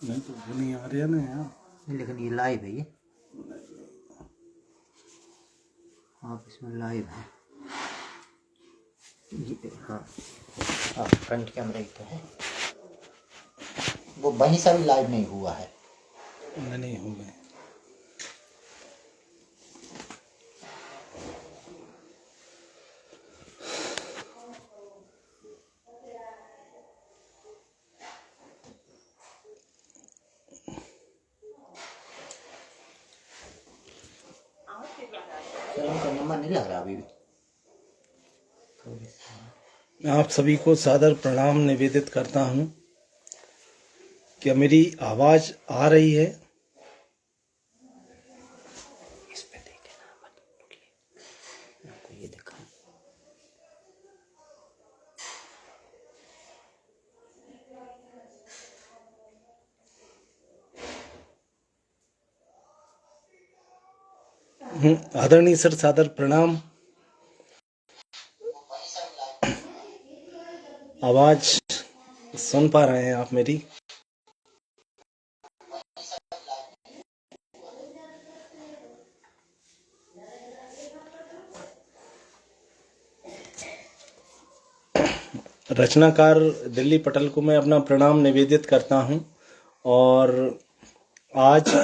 नहीं तो वो नहीं आ रहा ना यार। लेकिन ये लाइव है, ये आप इसमें लाइव है ये। हाँ फ्रंट कैमरा ही तो है, वो वहीं से भी लाइव नहीं हुआ है। नहीं हो गए। उनका नंबर नहीं लग रहा अभी भी। मैं आप सभी को सादर प्रणाम निवेदित करता हूँ। क्या मेरी आवाज़ आ रही है? इस पे देखे ना, मत रुकिए, आपको ये दिखा। आदरणीय सर, सादर प्रणाम। आवाज़ सुन पा रहे हैं आप मेरी? रचनाकार दिल्ली पटल को मैं अपना प्रणाम निवेदित करता हूं। और आज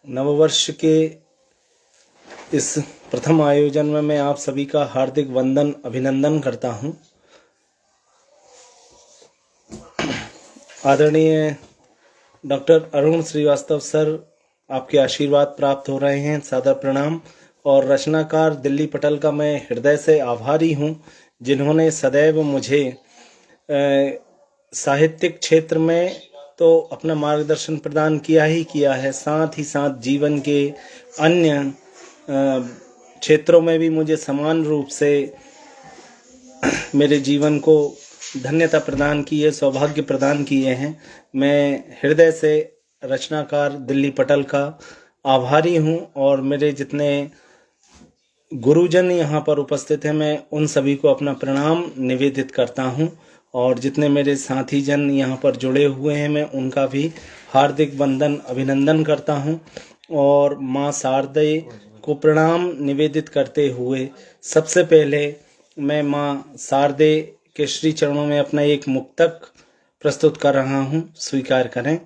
नववर्ष के इस प्रथम आयोजन में मैं आप सभी का हार्दिक वंदन अभिनंदन करता हूं। आदरणीय डॉक्टर अरुण श्रीवास्तव सर, आपके आशीर्वाद प्राप्त हो रहे हैं, सादर प्रणाम। और रचनाकार दिल्ली पटल का मैं हृदय से आभारी हूं, जिन्होंने सदैव मुझे साहित्यिक क्षेत्र में तो अपना मार्गदर्शन प्रदान किया ही किया है, साथ ही साथ जीवन के अन्य क्षेत्रों में भी मुझे समान रूप से मेरे जीवन को धन्यता प्रदान की है, सौभाग्य प्रदान किए हैं। मैं हृदय से रचनाकार दिल्ली पटल का आभारी हूं। और मेरे जितने गुरुजन यहाँ पर उपस्थित हैं, मैं उन सभी को अपना प्रणाम निवेदित करता हूं। और जितने मेरे साथी जन यहाँ पर जुड़े हुए हैं, मैं उनका भी हार्दिक वंदन अभिनंदन करता हूं। और माँ शारदे को प्रणाम निवेदित करते हुए सबसे पहले मैं माँ शारदे के श्री चरणों में अपना एक मुक्तक प्रस्तुत कर रहा हूँ, स्वीकार करें।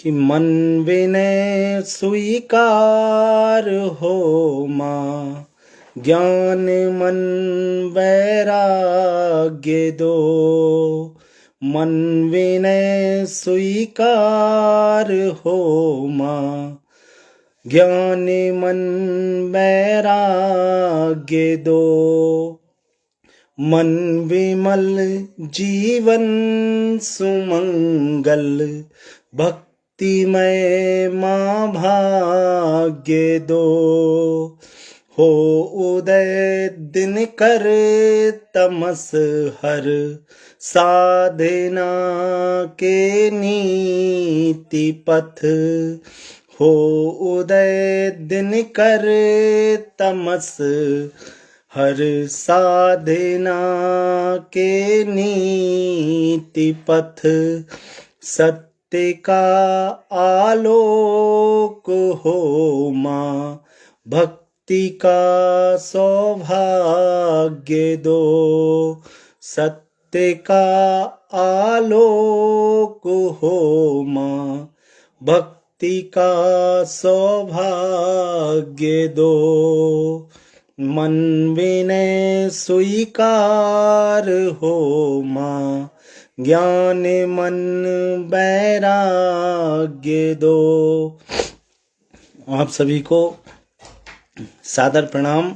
कि मन विनय स्वीकार हो माँ, ज्ञान मन वैराग्य दो। मन विनय स्वीकार हो माँ, ज्ञान मन वैराग्य दो। मन विमल जीवन सुमंगल, भक्तिमय माँ भाग्य दो। हो उदय दिन कर तमस हर, साधना के नीति पथ। हो उदय दिन कर तमस हर, साधना के नीति पथ। सत्य का आलोक हो माँ, भक्ति का सौभाग्य दो। सत्य का आलोक हो माँ, भक्ति का सौभाग्य दो। मन विनय स्वीकार हो माँ, ज्ञान मन वैराग्य दो। आप सभी को सादर प्रणाम।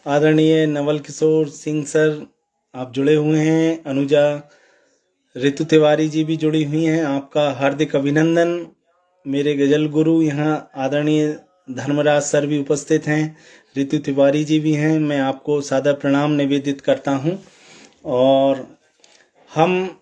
आदरणीय नवल किशोर सिंह सर, आप जुड़े हुए हैं। अनुजा ऋतु तिवारी जी भी जुड़ी हुई हैं, आपका हार्दिक अभिनंदन। मेरे गजल गुरु यहाँ आदरणीय धर्मराज सर भी उपस्थित हैं, ऋतु तिवारी जी भी हैं। मैं आपको सादर प्रणाम निवेदित करता हूं। और हम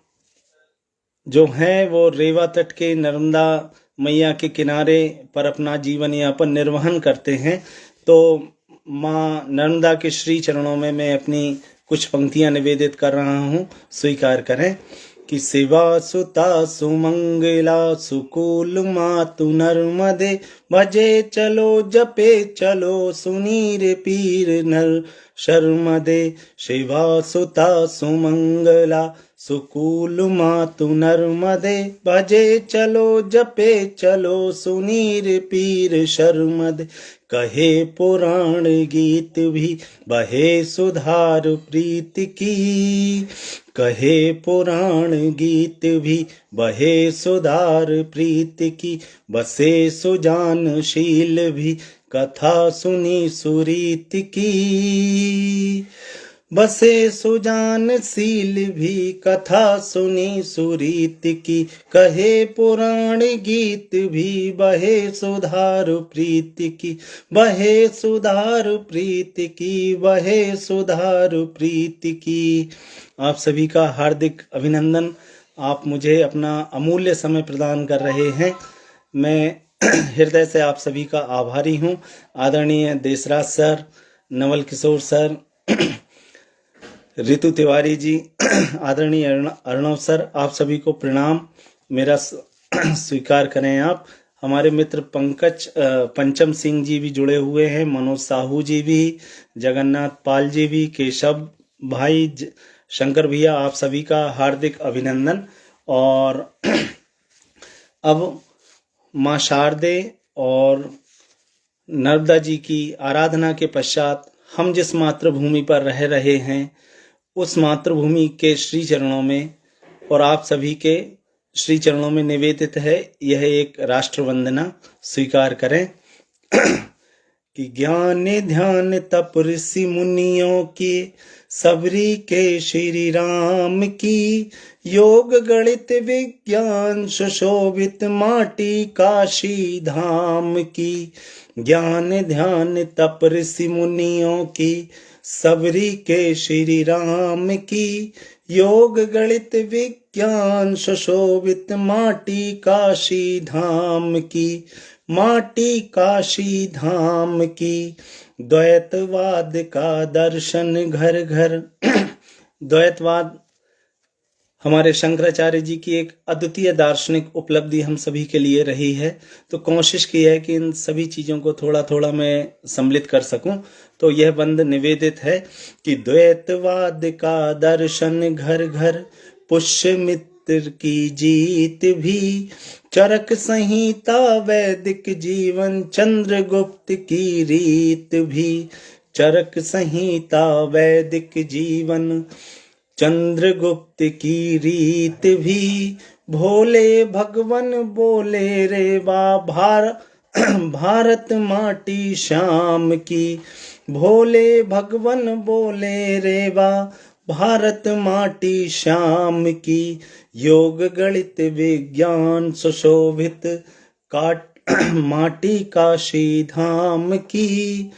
जो हैं वो रेवा तट के नर्मदा मैया के किनारे पर अपना जीवन यापन निर्वहन करते हैं। तो माँ नर्मदा के श्री चरणों में मैं अपनी कुछ पंक्तियां निवेदित कर रहा हूं, स्वीकार करें। कि शिवा सुता सुमंगला सुकुल मातु नर्मदे भजे चलो जपे चलो सुनीर पीर नर शर्मदे। शिवा सुता सुमंगला सुकुल मातु नर्मदे भजे चलो जपे चलो सुनीर पीर शर्मदे। कहे पुराण गीत भी बहे सुधार प्रीत की, कहे पुराण गीत भी बहे सुधार प्रीत की। बसे सुजानशील भी कथा सुनी सुरीत की, बसे सुजानशील भी कथा सुनी सुरीत की। कहे पुराण गीत भी बहे सुधार प्रीत की, बहे सुधार प्रीत की, बहे सुधार प्रीत की। आप सभी का हार्दिक अभिनंदन। आप मुझे अपना अमूल्य समय प्रदान कर रहे हैं। मैं हृदय से आप सभी का आभारी हूँ। आदरणीय देसराज सर, नवल किशोर सर, रितु तिवारी जी, आदरणीय अर्णव सर, आप सभी को प्रणाम। मेरा स्वीकार करें आप। हमारे मित्र पंचम सिंह जी भी जुड़े हुए हैं, मनोज साहू जी भी, जगन्नाथ पाल जी भी, केशव भाई, शंकर भैया, आप सभी का हार्दिक अभिनंदन। और अब माँ शारदे और नर्मदा जी की आराधना के पश्चात हम जिस मातृभूमि पर रह रहे हैं उस मातृभूमि के श्री चरणों में और आप सभी के श्री चरणों में निवेदित है यह एक राष्ट्र वंदना। स्वीकार करें कि ज्ञान ध्यान तप ऋषि मुनियों की सबरी के श्री राम की, योग गणित विज्ञान सुशोभित माटी काशी धाम की। ज्ञान ध्यान तप ऋषि मुनियों की सबरी के श्री राम की, योग गणित विज्ञान सुशोभित माटी काशी धाम की, माटी काशी धाम की। द्वैतवाद का दर्शन घर घर द्वैतवाद हमारे शंकराचार्य जी की एक अद्वितीय दार्शनिक उपलब्धि हम सभी के लिए रही है। तो कोशिश की है कि इन सभी चीज़ों को थोड़ा थोड़ा मैं सम्मिलित कर सकूं। तो यह बंद निवेदित है कि द्वैतवाद का दर्शन घर घर, पुष्य मित्र की जीत भी, चरक संहिता वैदिक जीवन चंद्रगुप्त की रीत भी। चरक संहिता वैदिक जीवन चंद्रगुप्त की रीत भी, भोले भगवन बोले रे भारत माटी श्याम की। भोले भगवन बोले रे भारत माटी श्याम की। योग गणित विज्ञान सुशोभित माटी काशी धाम की।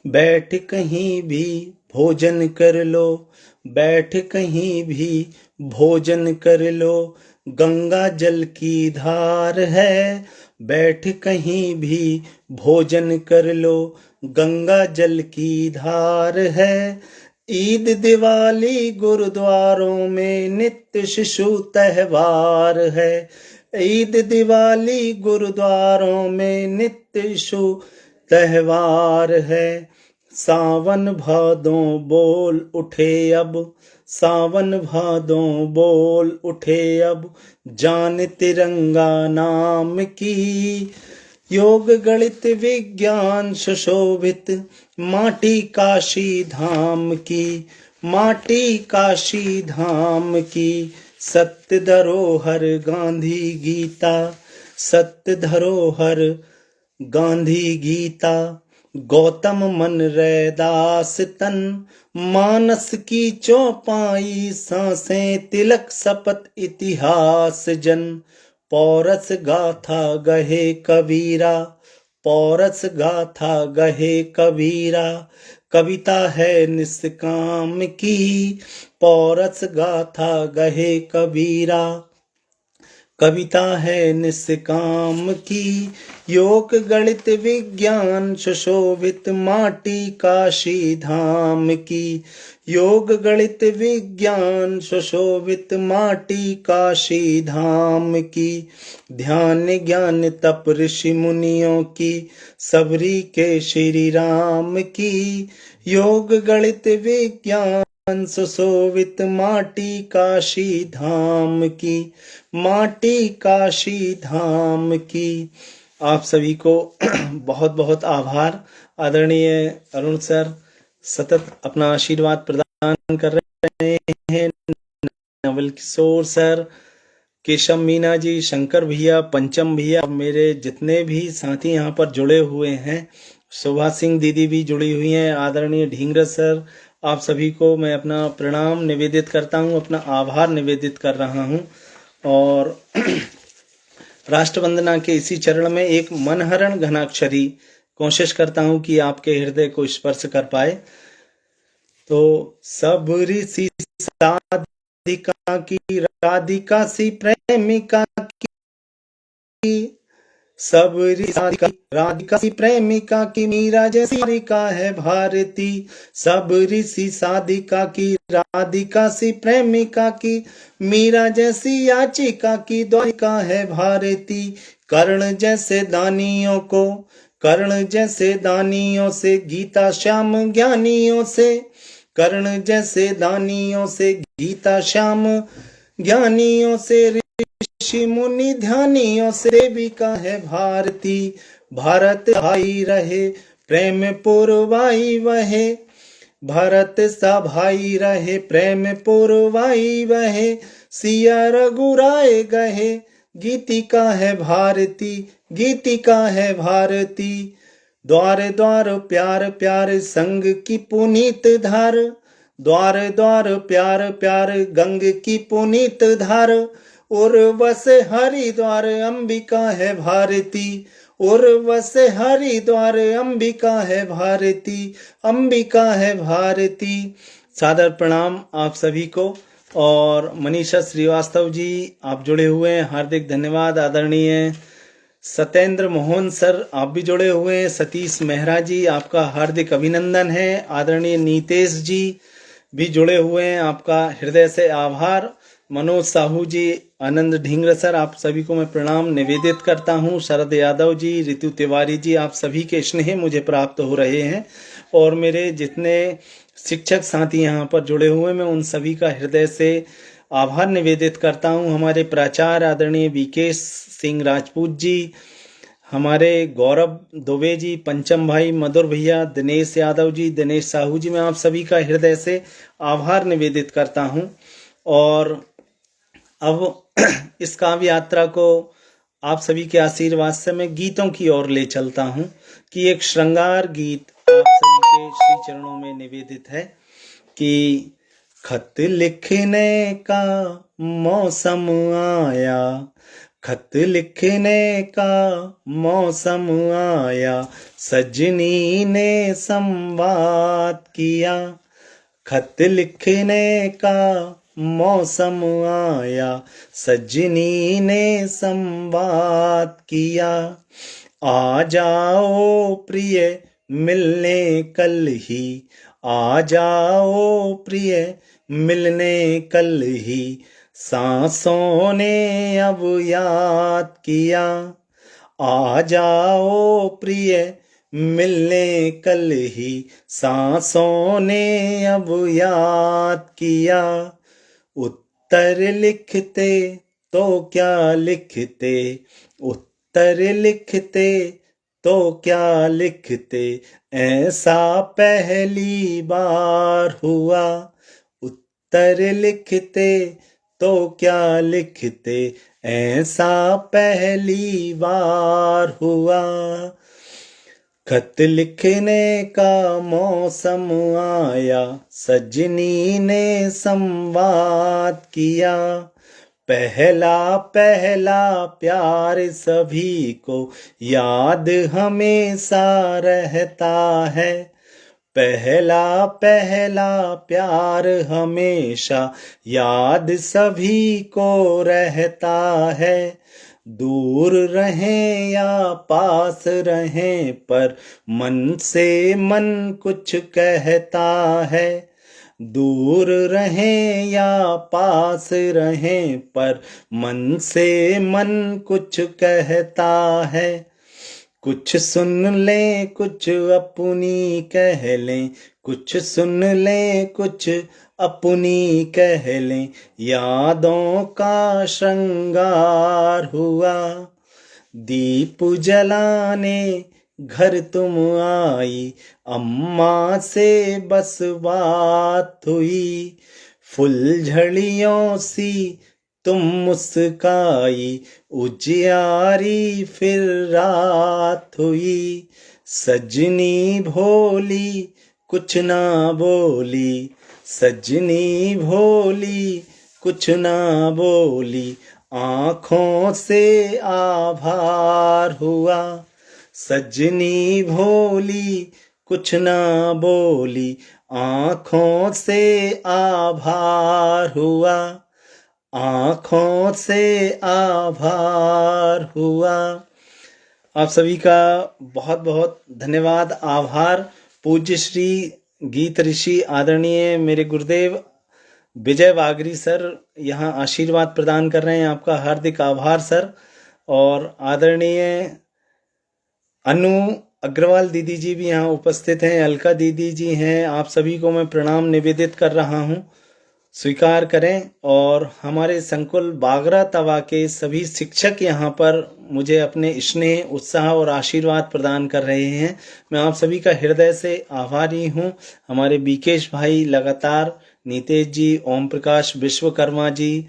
बैठ कहीं भी भोजन कर लो, बैठ कहीं भी भोजन कर लो, गंगा जल की धार है। बैठ कहीं भी भोजन कर लो, गंगा जल की धार है। ईद दिवाली गुरुद्वारों में नित्य शिशु त्योहार है। ईद दिवाली गुरुद्वारों में नित्य शिशु त्योहार है। सावन भादों बोल उठे अब, सावन भादों बोल उठे अब, जान तिरंगा नाम की। योग गणित विज्ञान सुशोभित माटी काशी धाम की, माटी काशी धाम की। सत्य धरोहर गांधी गीता, सत्य धरोहर गांधी गीता। गौतम मन रैदास तन, मानस की चौपाई सांसें तिलक शपथ इतिहास जन। पौरस गाथा गहे कबीरा, पौरस गाथा गहे कबीरा। कविता है निष्काम की, पौरस गाथा गहे कबीरा। कविता है निष्काम की, योग गणित विज्ञान सुशोभित माटी काशी धाम की। योग गणित विज्ञान सुशोभित माटी काशी धाम की। ध्यान ज्ञान तप ऋषि मुनियों की, सबरी के श्री राम की। योग गणित विज्ञान सुशोभित माटी काशी धाम की, माटी काशी धाम की। आप सभी को बहुत बहुत आभार। आदरणीय अरुण सर सतत अपना आशीर्वाद प्रदान कर रहे हैं। नवल किशोर सर, केशव मीना जी, शंकर भैया, पंचम भैया, मेरे जितने भी साथी यहाँ पर जुड़े हुए हैं, शोभा सिंह दीदी भी जुड़ी हुई हैं, आदरणीय ढींगरा सर, आप सभी को मैं अपना प्रणाम निवेदित करता हूँ, अपना आभार निवेदित कर रहा हूँ। और राष्ट्रवंदना के इसी चरण में एक मनहरण घनाक्षरी कोशिश करता हूँ कि आपके हृदय को स्पर्श कर पाए। तो सब ऋषि साधिका की, राधिका सी प्रेमिका की, सब राधिका सी प्रेमिका की, मीरा जैसी राधिका है भारती। सब ऋषि साधिका की, राधिका सी प्रेमिका की, मीरा जैसी याचिका की, द्वारिका है भारती। कर्ण जैसे दानियों को, कर्ण जैसे दानियों से, गीता श्याम ज्ञानियों से, कर्ण जैसे दानियों से, गीता श्याम ज्ञानियों से, ऋषि मुनि ध्यानियों से, देविका है भारती। भारत भाई रहे, प्रेम पुरवाई वहे, भारत सा भाई रहे, प्रेम पुरवाई वहे। सिया रघुराय गहे, गीतिका है भारती, गीतिका है भारती। द्वार द्वार प्यार प्यार, संग की पुनीत धार, द्वार द्वार प्यार प्यार, गंग की पुनीत धार। उर्वश हरिद्वार, अंबिका है भारती, उर्वश हरिद्वार, अंबिका है भारती, अंबिका है भारती। सादर प्रणाम आप सभी को। और मनीषा श्रीवास्तव जी आप जुड़े हुए हैं, हार्दिक धन्यवाद। आदरणीय सत्येंद्र मोहन सर आप भी जुड़े हुए हैं। सतीश मेहरा जी आपका हार्दिक अभिनंदन है। आदरणीय नीतेश जी भी जुड़े हुए हैं, आपका हृदय से आभार। मनोज साहू जी, आनंद ढींगरा सर, आप सभी को मैं प्रणाम निवेदित करता हूं। शरद यादव जी, ऋतु तिवारी जी, आप सभी के स्नेह मुझे प्राप्त हो रहे हैं। और मेरे जितने शिक्षक साथी यहाँ पर जुड़े हुए मैं उन सभी का हृदय से आभार निवेदित करता हूँ। हमारे प्राचार्य आदरणीय विकेश सिंह राजपूत जी, हमारे गौरव दुबे जी, पंचम भाई, मधुर भैया, दिनेश यादव जी, दिनेश साहू जी, मैं आप सभी का हृदय से आभार निवेदित करता हूँ। और अब इस काव्य यात्रा को आप सभी के आशीर्वाद से मैं गीतों की ओर ले चलता हूँ कि एक श्रृंगार गीत आप सभी के श्री चरणों में निवेदित है कि खत लिखने का मौसम आया, खत लिखने का मौसम आया, सजनी ने संवाद किया। खत लिखने का मौसम आया, सजनी ने संवाद किया। आ जाओ प्रिय मिलने कल ही, आ जाओ प्रिय मिलने कल ही, सांसों ने अब याद किया। आ जाओ प्रिय मिलने कल ही, सांसों ने अब याद किया। उत्तर लिखते तो क्या लिखते, उत्तर लिखते तो क्या लिखते, ऐसा पहली बार हुआ। उत्तर लिखते तो क्या लिखते, ऐसा पहली बार हुआ। खत लिखने का मौसम आया, सजनी ने संवाद किया। पहला पहला प्यार सभी को याद हमेशा रहता है, पहला पहला प्यार हमेशा याद सभी को रहता है। दूर रहें या पास रहें पर मन से मन कुछ कहता है। दूर रहें या पास रहें पर मन से मन कुछ कहता है। कुछ सुन लें कुछ अपनी कह लें, कुछ सुन लें कुछ अपनी कह लें, यादों का श्रृंगार हुआ। दीप जलाने घर तुम आई, अम्मा से बस बात हुई। फुलझड़ियों सी तुम मुस्काई, उजियारी फिर रात हुई। सजनी भोली कुछ ना बोली, सजनी भोली कुछ ना बोली, आँखों से आभार हुआ। सजनी भोली कुछ ना बोली, आँखों से आभार हुआ, आँखों से आभार हुआ। आप सभी का बहुत बहुत धन्यवाद, आभार। पूज्य श्री गीत ऋषि आदरणीय मेरे गुरुदेव विजय वागरी सर यहाँ आशीर्वाद प्रदान कर रहे हैं। आपका हार्दिक आभार सर। और आदरणीय अनु अग्रवाल दीदी जी भी यहाँ उपस्थित हैं, अलका दीदी जी हैं। आप सभी को मैं प्रणाम निवेदित कर रहा हूँ, स्वीकार करें। और हमारे संकुल बागरा तवा के सभी शिक्षक यहाँ पर मुझे अपने स्नेह, उत्साह और आशीर्वाद प्रदान कर रहे हैं। मैं आप सभी का हृदय से आभारी हूँ। हमारे बीकेश भाई लगातार, नीतेश जी, ओम प्रकाश विश्वकर्मा जी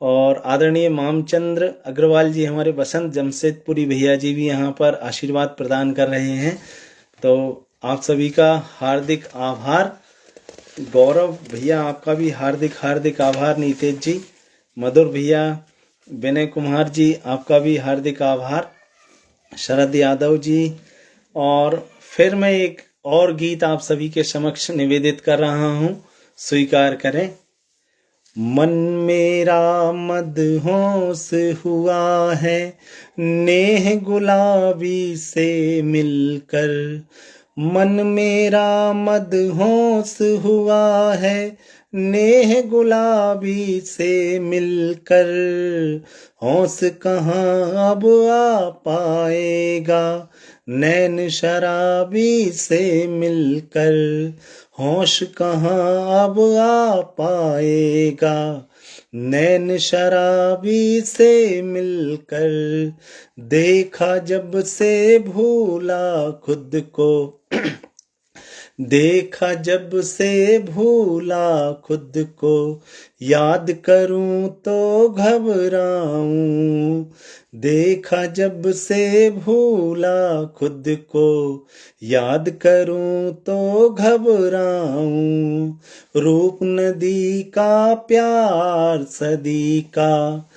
और आदरणीय मामचंद्र अग्रवाल जी, हमारे बसंत जमशेदपुरी भैया जी भी यहाँ पर आशीर्वाद प्रदान कर रहे हैं। तो आप सभी का हार्दिक आभार। गौरव भैया आपका भी हार्दिक हार्दिक आभार। नीतेश जी, मधुर भैया, विनय कुमार जी आपका भी हार्दिक आभार। शरद यादव जी। और फिर मैं एक और गीत आप सभी के समक्ष निवेदित कर रहा हूँ, स्वीकार करें। मन मेरा मदहोश हुआ है नेह गुलाबी से मिलकर, मन मेरा मदहोश हुआ है नेह गुलाबी से मिलकर। होश कहाँ अब आ पाएगा नैन शराबी से मिलकर, होश कहाँ अब आ पाएगा नैन शराबी से मिलकर। देखा जब से भूला खुद को, देखा जब से भूला खुद को, याद करूं तो घबराऊं। देखा जब से भूला खुद को, याद करूं तो घबराऊं। रूप नदी का प्यार सदी का,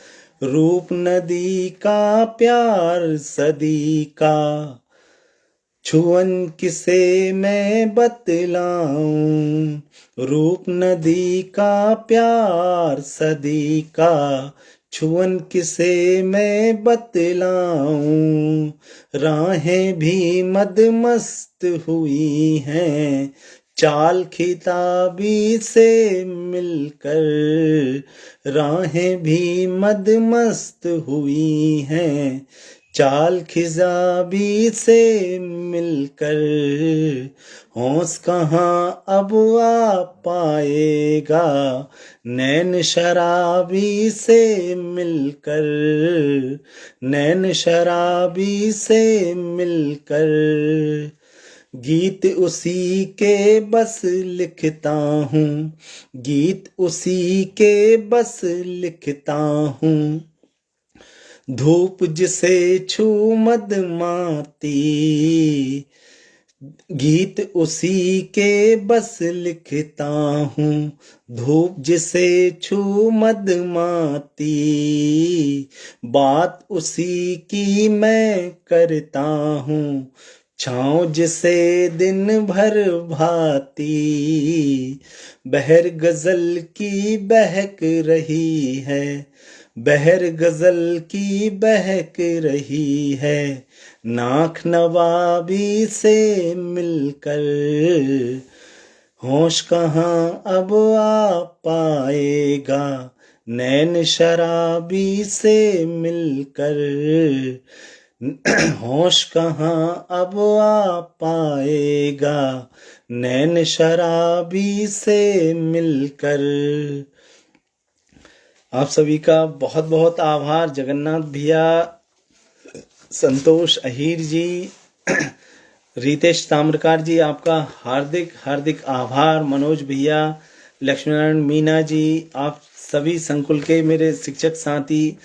रूप नदी का प्यार सदी का, छुअन किसे मैं बतलाऊं। रूप नदी का प्यार सदी का, छुअन किसे मैं बतलाऊं। राहें भी मदमस्त हुई हैं चाल खिताबी से मिलकर, राहें भी मदमस्त हुई हैं चाल खिजाबी से मिलकर। होश कहाँ अब आ पाएगा नैन शराबी से मिलकर, नैन शराबी से मिलकर। गीत उसी के बस लिखता हूँ, गीत उसी के बस लिखता हूँ। धूप जिसे छू मदमाती, गीत उसी के बस लिखता हूँ। धूप जिसे छू मदमाती, बात उसी की मैं करता हूँ। छाँव जिसे दिन भर भाती, बहर गजल की बहक रही है, बहर गजल की बहक रही है, नाक नवाबी से मिलकर होश कहाँ अब आ पाएगा, नैन शराबी से मिलकर होश कहाँ अब आ पाएगा, नैन शराबी से मिलकर। आप सभी का बहुत बहुत आभार। जगन्नाथ भैया, संतोष अहीर जी, रितेश ताम्रकार जी, आपका हार्दिक हार्दिक आभार। मनोज भैया, लक्ष्मीनारायण मीना जी, आप सभी संकुल के मेरे शिक्षक साथी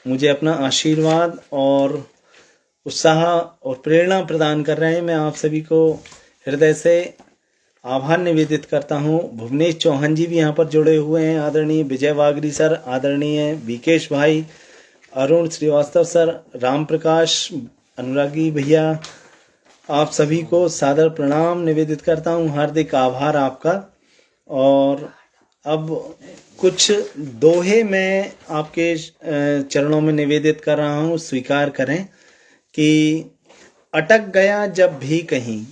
मुझे अपना आशीर्वाद और उत्साह और प्रेरणा प्रदान कर रहे हैं। मैं आप सभी को हृदय से आभार निवेदित करता हूं। भुवनेश चौहान जी भी यहाँ पर जुड़े हुए हैं, आदरणीय विजय वागरी सर, आदरणीय विकेश भाई, अरुण श्रीवास्तव सर, राम प्रकाश, अनुरागी भैया, आप सभी को सादर प्रणाम निवेदित करता हूं। हार्दिक आभार आपका। और अब कुछ दोहे मैं आपके चरणों में निवेदित कर रहा हूं, स्वीकार करें कि अटक गया जब भी कहीं,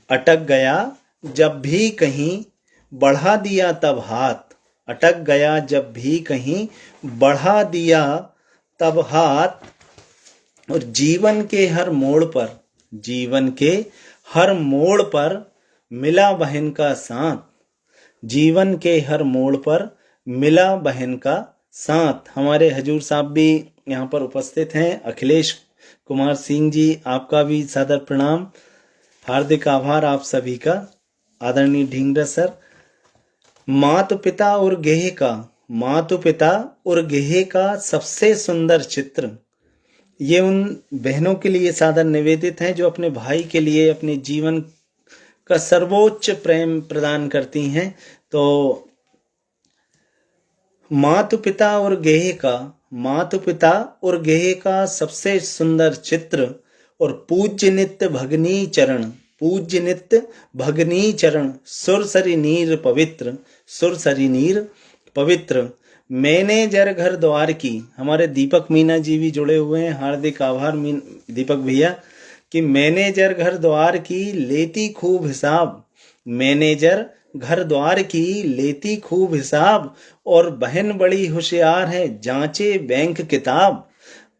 अटक गया जब भी कहीं, बढ़ा दिया तब हाथ, अटक गया जब भी कहीं, बढ़ा दिया तब हाथ, और जीवन के हर मोड़ पर, जीवन के हर मोड़ पर मिला बहन का साथ, जीवन के हर मोड़ पर मिला बहन का साथ। हमारे हजूर साहब भी यहाँ पर उपस्थित हैं। अखिलेश कुमार सिंह जी, आपका भी सादर प्रणाम, हार्दिक आभार आप सभी का। आदरणीय ढींगरा सर, मातु पिता और गेह का, मातु पिता और गेह का सबसे सुंदर चित्र, ये उन बहनों के लिए सादर निवेदित हैं जो अपने भाई के लिए अपने जीवन का सर्वोच्च प्रेम प्रदान करती हैं। तो मातु पिता और गेह का, मातु पिता और गेह का सबसे सुंदर चित्र, और पूज्य नित्य भगनी चरण, पूज्य नित्य भगनी चरण, सुरसरी नीर पवित्र, सुरसरी नीर पवित्र, मैंने जर घर द्वार की। हमारे दीपक मीना जी भी जुड़े हुए हैं, हार्दिक आभार दीपक भैया, कि मैनेजर घर द्वार की लेती खूब हिसाब, मैनेजर घर द्वार की लेती खूब हिसाब, और बहन बड़ी होशियार है जांचे बैंक किताब,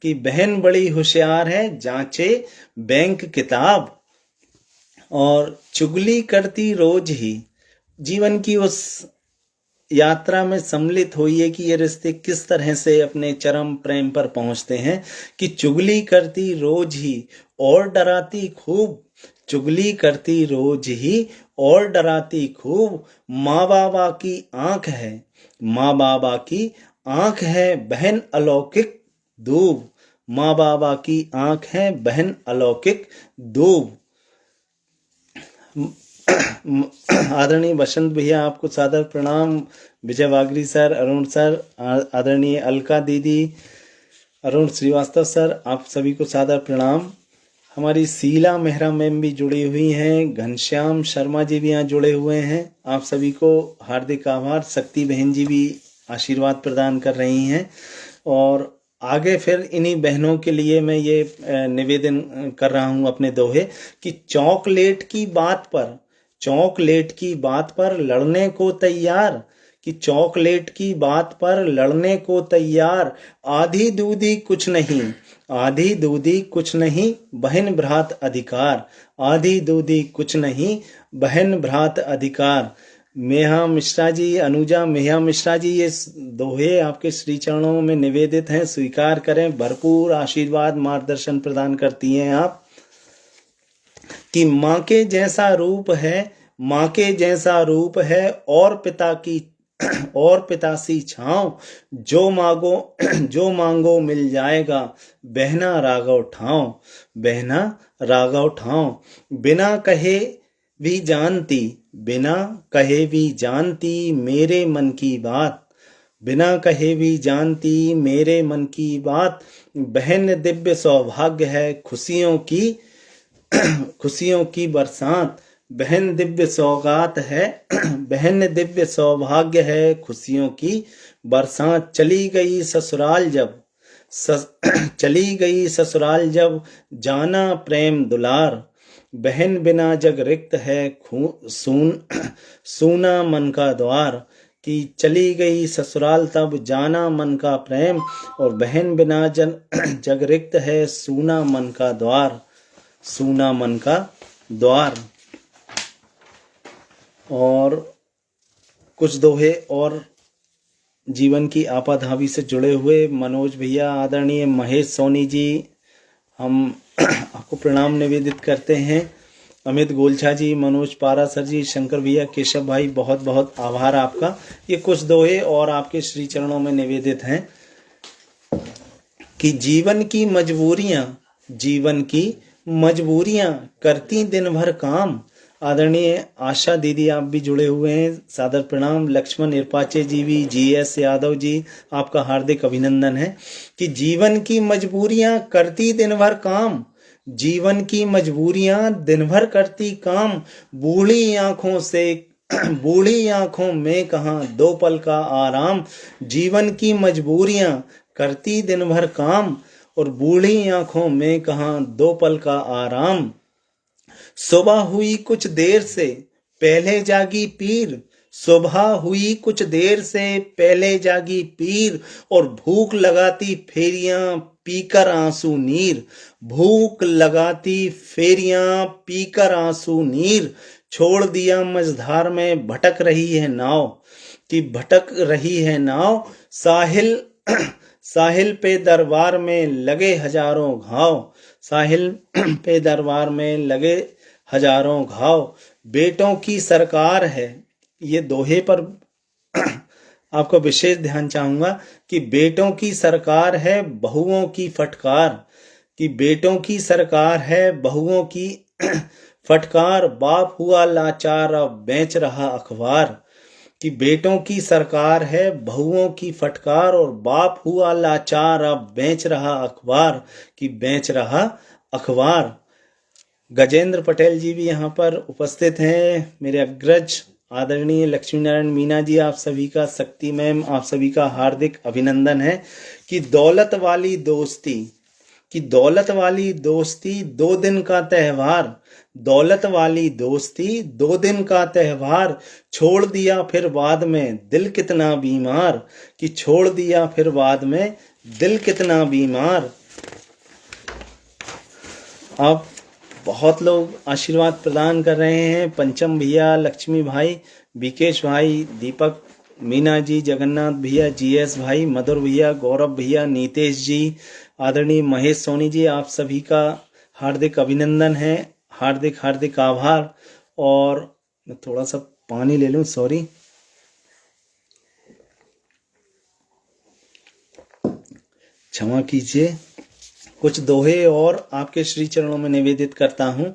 कि बहन बड़ी होशियार है जांचे बैंक किताब। और चुगली करती रोज ही, जीवन की उस यात्रा में सम्मिलित होइए कि ये रिश्ते किस तरह से अपने चरम प्रेम पर पहुंचते हैं, कि चुगली करती रोज ही और डराती खूब, चुगली करती रोज ही और डराती खूब, माँ बाबा की आंख है, माँ बाबा की आंख है बहन अलौकिक दूब, माँ बाबा की आंख है बहन अलौकिक दूब। आदरणीय बसंत भैया, आपको सादर प्रणाम। विजय वागरी सर, अरुण सर, आदरणीय अलका दीदी, अरुण श्रीवास्तव सर, आप सभी को सादर प्रणाम। हमारी शीला मेहरा मैम भी जुड़ी हुई हैं, घनश्याम शर्मा जी भी यहाँ जुड़े हुए हैं, आप सभी को हार्दिक आभार। शक्ति बहन जी भी आशीर्वाद प्रदान कर रही हैं। और आगे फिर इन्हीं बहनों के लिए मैं ये निवेदन कर रहा हूँ अपने दोहे, कि चॉकलेट की बात पर, चॉकलेट की बात पर लड़ने को तैयार, कि चॉकलेट की बात पर लड़ने को तैयार, आधी दूधी कुछ नहीं, आधी दूधी कुछ नहीं, बहन भ्रात अधिकार, आधी दूधी कुछ नहीं, बहन भ्रात अधिकार। मेहा मिश्रा जी, अनुजा मेहा मिश्रा जी, ये दोहे आपके श्री चरणों में निवेदित हैं, स्वीकार करें। भरपूर आशीर्वाद मार्गदर्शन प्रदान करती हैं आप, कि माँ के जैसा रूप है, माँ के जैसा रूप है, और पिता की और पिता सी छाँव, जो मांगो जो मांगो मिल जाएगा, बहना राघव ठाव, बहना राघव ठाव। बिना कहे भी जानती, बिना कहे भी जानती मेरे मन की बात, बिना कहे भी जानती मेरे मन की बात, बहन दिव्य सौभाग्य है खुशियों की खुशियों की बरसात, बहन दिव्य सौगात है, बहन दिव्य सौभाग्य है, खुशियों की बरसात। चली गई ससुराल जब चली गई ससुराल जब, जाना प्रेम दुलार, बहन बिना जग रिक्त है, सूना मन का द्वार। कि चली गई ससुराल तब, जाना मन का प्रेम, और बहन बिना जग रिक्त है, सूना मन का द्वार, सूना मन का द्वार। और कुछ दोहे और जीवन की आपाधापी से जुड़े हुए। मनोज भैया, आदरणीय महेश सोनी जी, हम आपको प्रणाम निवेदित करते हैं। अमित गोलछा जी, मनोज पारासर जी, शंकर भैया, केशव भाई, बहुत बहुत आभार आपका। ये कुछ दोहे और आपके श्री चरणों में निवेदित हैं कि जीवन की मजबूरियां करती दिन भर काम। आदरणीय आशा दीदी, आप भी जुड़े हुए हैं, सादर प्रणाम। लक्ष्मण इरपाचे जी भी, GS यादव जी, आपका हार्दिक अभिनंदन है। कि जीवन की मजबूरियां करती दिन भर काम, जीवन की मजबूरियां दिन भर करती काम, बूढ़ी आंखों में कहाँ दो पल का आराम। जीवन की मजबूरियां करती दिन भर काम, और बूढ़ी आंखों में कहाँ दो पल का आराम। सुबह हुई कुछ देर से पहले जागी पीर, सुबह हुई कुछ देर से पहले जागी पीर, और भूख लगाती फेरियां पीकर आंसू नीर, भूख लगाती फेरियां पीकर आंसू नीर। छोड़ दिया मझधार में भटक रही है नाव, कि भटक रही है नाव, साहिल पे दरबार में लगे हजारों घाव, साहिल पे दरबार में लगे हजारों घाव। बेटों की सरकार है, ये दोहे पर आपका विशेष ध्यान चाहूंगा कि बेटों की सरकार है, बहुओं की फटकार। कि बेटों की सरकार है, बहुओं की फटकार, बाप हुआ लाचार अब बेच रहा अखबार। कि बेटों की सरकार है, बहुओं की फटकार, और बाप हुआ लाचार अब बेच रहा अखबार, कि बेच रहा अखबार। गजेंद्र पटेल जी भी यहाँ पर उपस्थित हैं, मेरे अग्रज आदरणीय लक्ष्मी नारायण मीना जी, आप सभी का, शक्ति मैम, आप सभी का हार्दिक अभिनंदन है। कि दौलत वाली दोस्ती 2 दिन का त्योहार, दौलत वाली दोस्ती 2 दिन का त्योहार, छोड़ दिया फिर बाद में दिल कितना बीमार। कि छोड़ दिया फिर बाद में दिल कितना बीमार। अब बहुत लोग आशीर्वाद प्रदान कर रहे हैं। पंचम भैया, लक्ष्मी भाई, विकेश भाई, दीपक, मीना जी, जगन्नाथ भैया, GS भाई, मधुर भैया, गौरव भैया, नीतेश जी, आदरणीय महेश सोनी जी, आप सभी का हार्दिक अभिनंदन है, हार्दिक हार्दिक आभार। और मैं थोड़ा सा पानी ले लूं, सॉरी। क्षमा कीजिए। कुछ दोहे और आपके श्री चरणों में निवेदित करता हूं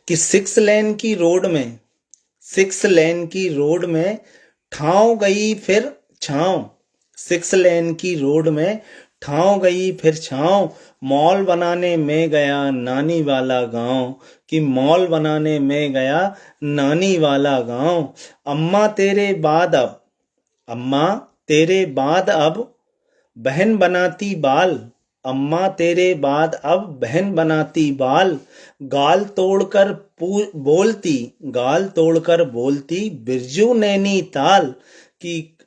कि 6 लेन की रोड में ठाव गई फिर छांव, 6 लेन की रोड में ठाव गई फिर छांव, मॉल बनाने में गया नानी वाला गांव। कि मॉल बनाने में गया नानी वाला गांव। अम्मा तेरे बाद अब बहन बनाती बाल, अम्मा तेरे बाद अब बहन बनाती बाल, गाल तोड़कर बोलती बिरजू नैनीताल। कि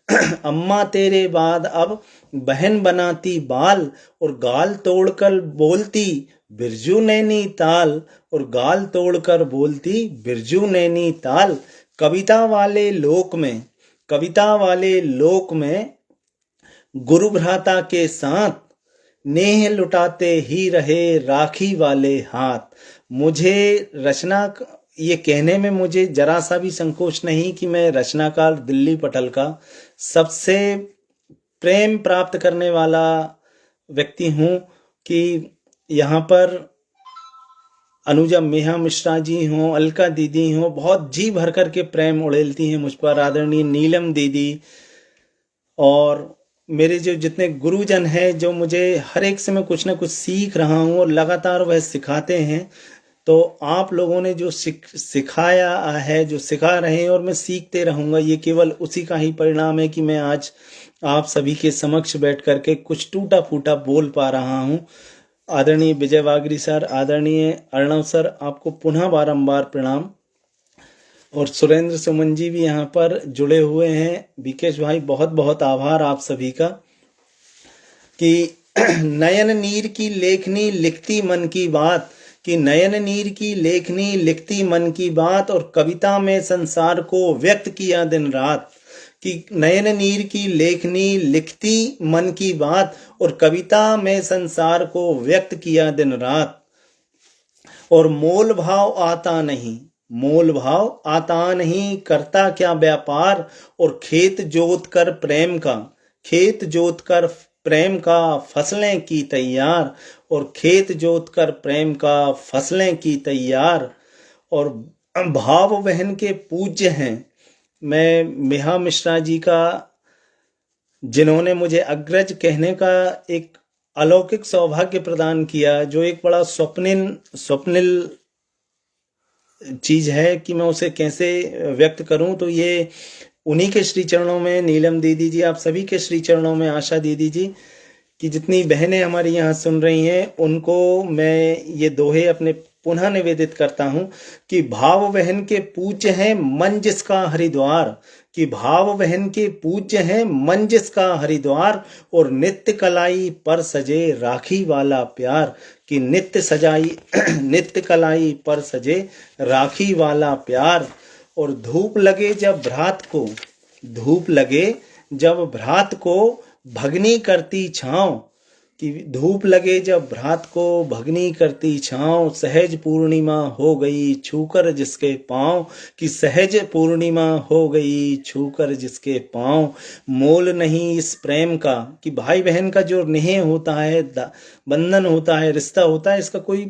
अम्मा तेरे बाद अब बहन बनाती बाल, और गाल तोड़कर बोलती बिरजू नैनीताल, और गाल तोड़कर बोलती बिरजू नैनीताल। कविता वाले लोक में गुरु भ्राता के साथ, नेह लुटाते ही रहे राखी वाले हाथ। मुझे ये कहने में मुझे जरा सा भी संकोच नहीं कि मैं रचनाकार दिल्ली पटल का सबसे प्रेम प्राप्त करने वाला व्यक्ति हूँ। कि यहाँ पर अनुजा मेहा मिश्रा जी हों, अलका दीदी हों, बहुत जी भर कर के प्रेम उड़ेलती हैं मुझ पर, आदरणीय नीलम दीदी, और मेरे जो जितने गुरुजन हैं, जो मुझे हर एक से मैं कुछ ना कुछ सीख रहा हूँ और लगातार वह सिखाते हैं। तो आप लोगों ने जो सिखाया है, जो सिखा रहे हैं, और मैं सीखते रहूँगा, ये केवल उसी का ही परिणाम है कि मैं आज आप सभी के समक्ष बैठ करके कुछ टूटा फूटा बोल पा रहा हूँ। आदरणीय विजय वागरी सर, आदरणीय अर्णव सर, आपको पुनः बारंबार प्रणाम। और सुरेंद्र सुमन जी भी यहाँ पर जुड़े हुए हैं। विकेश भाई, बहुत बहुत आभार आप सभी का। कि नयन नीर की लेखनी लिखती मन की बात, कि नयन नीर की लेखनी लिखती मन की बात, और कविता में संसार को व्यक्त किया दिन रात। कि नयन नीर की लेखनी लिखती मन की बात, और कविता में संसार को व्यक्त किया दिन रात। और मोल भाव आता नहीं, मोल भाव आता नहीं, करता क्या व्यापार, और खेत जोत कर प्रेम का, खेत जोत कर प्रेम का फसलें की तैयार, और खेत जोत कर प्रेम का फसलें की तैयार। और भाव बहन के पूज्य हैं। मैं मेहा मिश्रा जी का, जिन्होंने मुझे अग्रज कहने का एक अलौकिक सौभाग्य प्रदान किया, जो एक बड़ा स्वप्निल चीज है कि मैं उसे कैसे व्यक्त करूं, तो ये उन्हीं के श्री चरणों में, नीलम दीदी जी, आप सभी के श्री चरणों में, आशा दीदी जी, कि जितनी बहनें हमारी यहाँ सुन रही हैं, उनको मैं ये दोहे अपने पुनः निवेदित करता हूँ। कि भाव बहन के पूज्य हैं मन जिसका हरिद्वार, कि भाव बहन के पूज्य हैं मन जिसका हरिद्वार, और नित्य कलाई पर सजे राखी वाला प्यार। कि नित्य कलाई पर सजे राखी वाला प्यार। और धूप लगे जब भ्रात को, धूप लगे जब भ्रात को भगनी करती छाँव, कि धूप लगे जब भ्रात को भगनी करती छाँव, सहज पूर्णिमा हो गई छूकर जिसके पाँव, कि सहज पूर्णिमा हो गई छूकर जिसके पाँव। मोल नहीं इस प्रेम का, कि भाई बहन का जो नेह होता है, बंधन होता है, रिश्ता होता है, इसका कोई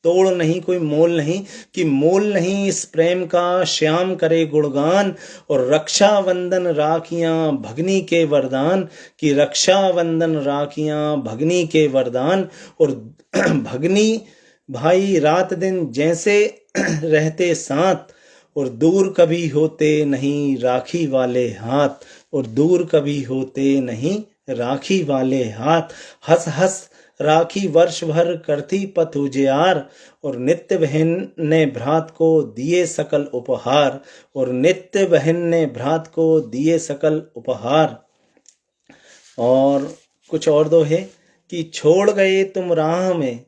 तोड़ नहीं, कोई मोल नहीं। कि मोल नहीं इस प्रेम का, श्याम करे गुणगान, और रक्षा बंधन राखियां भगनी के वरदान। कि रक्षा बंधन राखियां भगनी के वरदान। और भगनी भाई रात दिन जैसे रहते साथ, और दूर कभी होते नहीं राखी वाले हाथ, और दूर कभी होते नहीं राखी वाले हाथ। हंस हंस राखी वर्ष भर करती पथ उजियार, और नित्य बहन ने भ्रात को दिए सकल उपहार, और नित्य बहन ने भ्रात को दिए सकल उपहार। और कुछ और दोहे। कि छोड़ गए तुम राह में,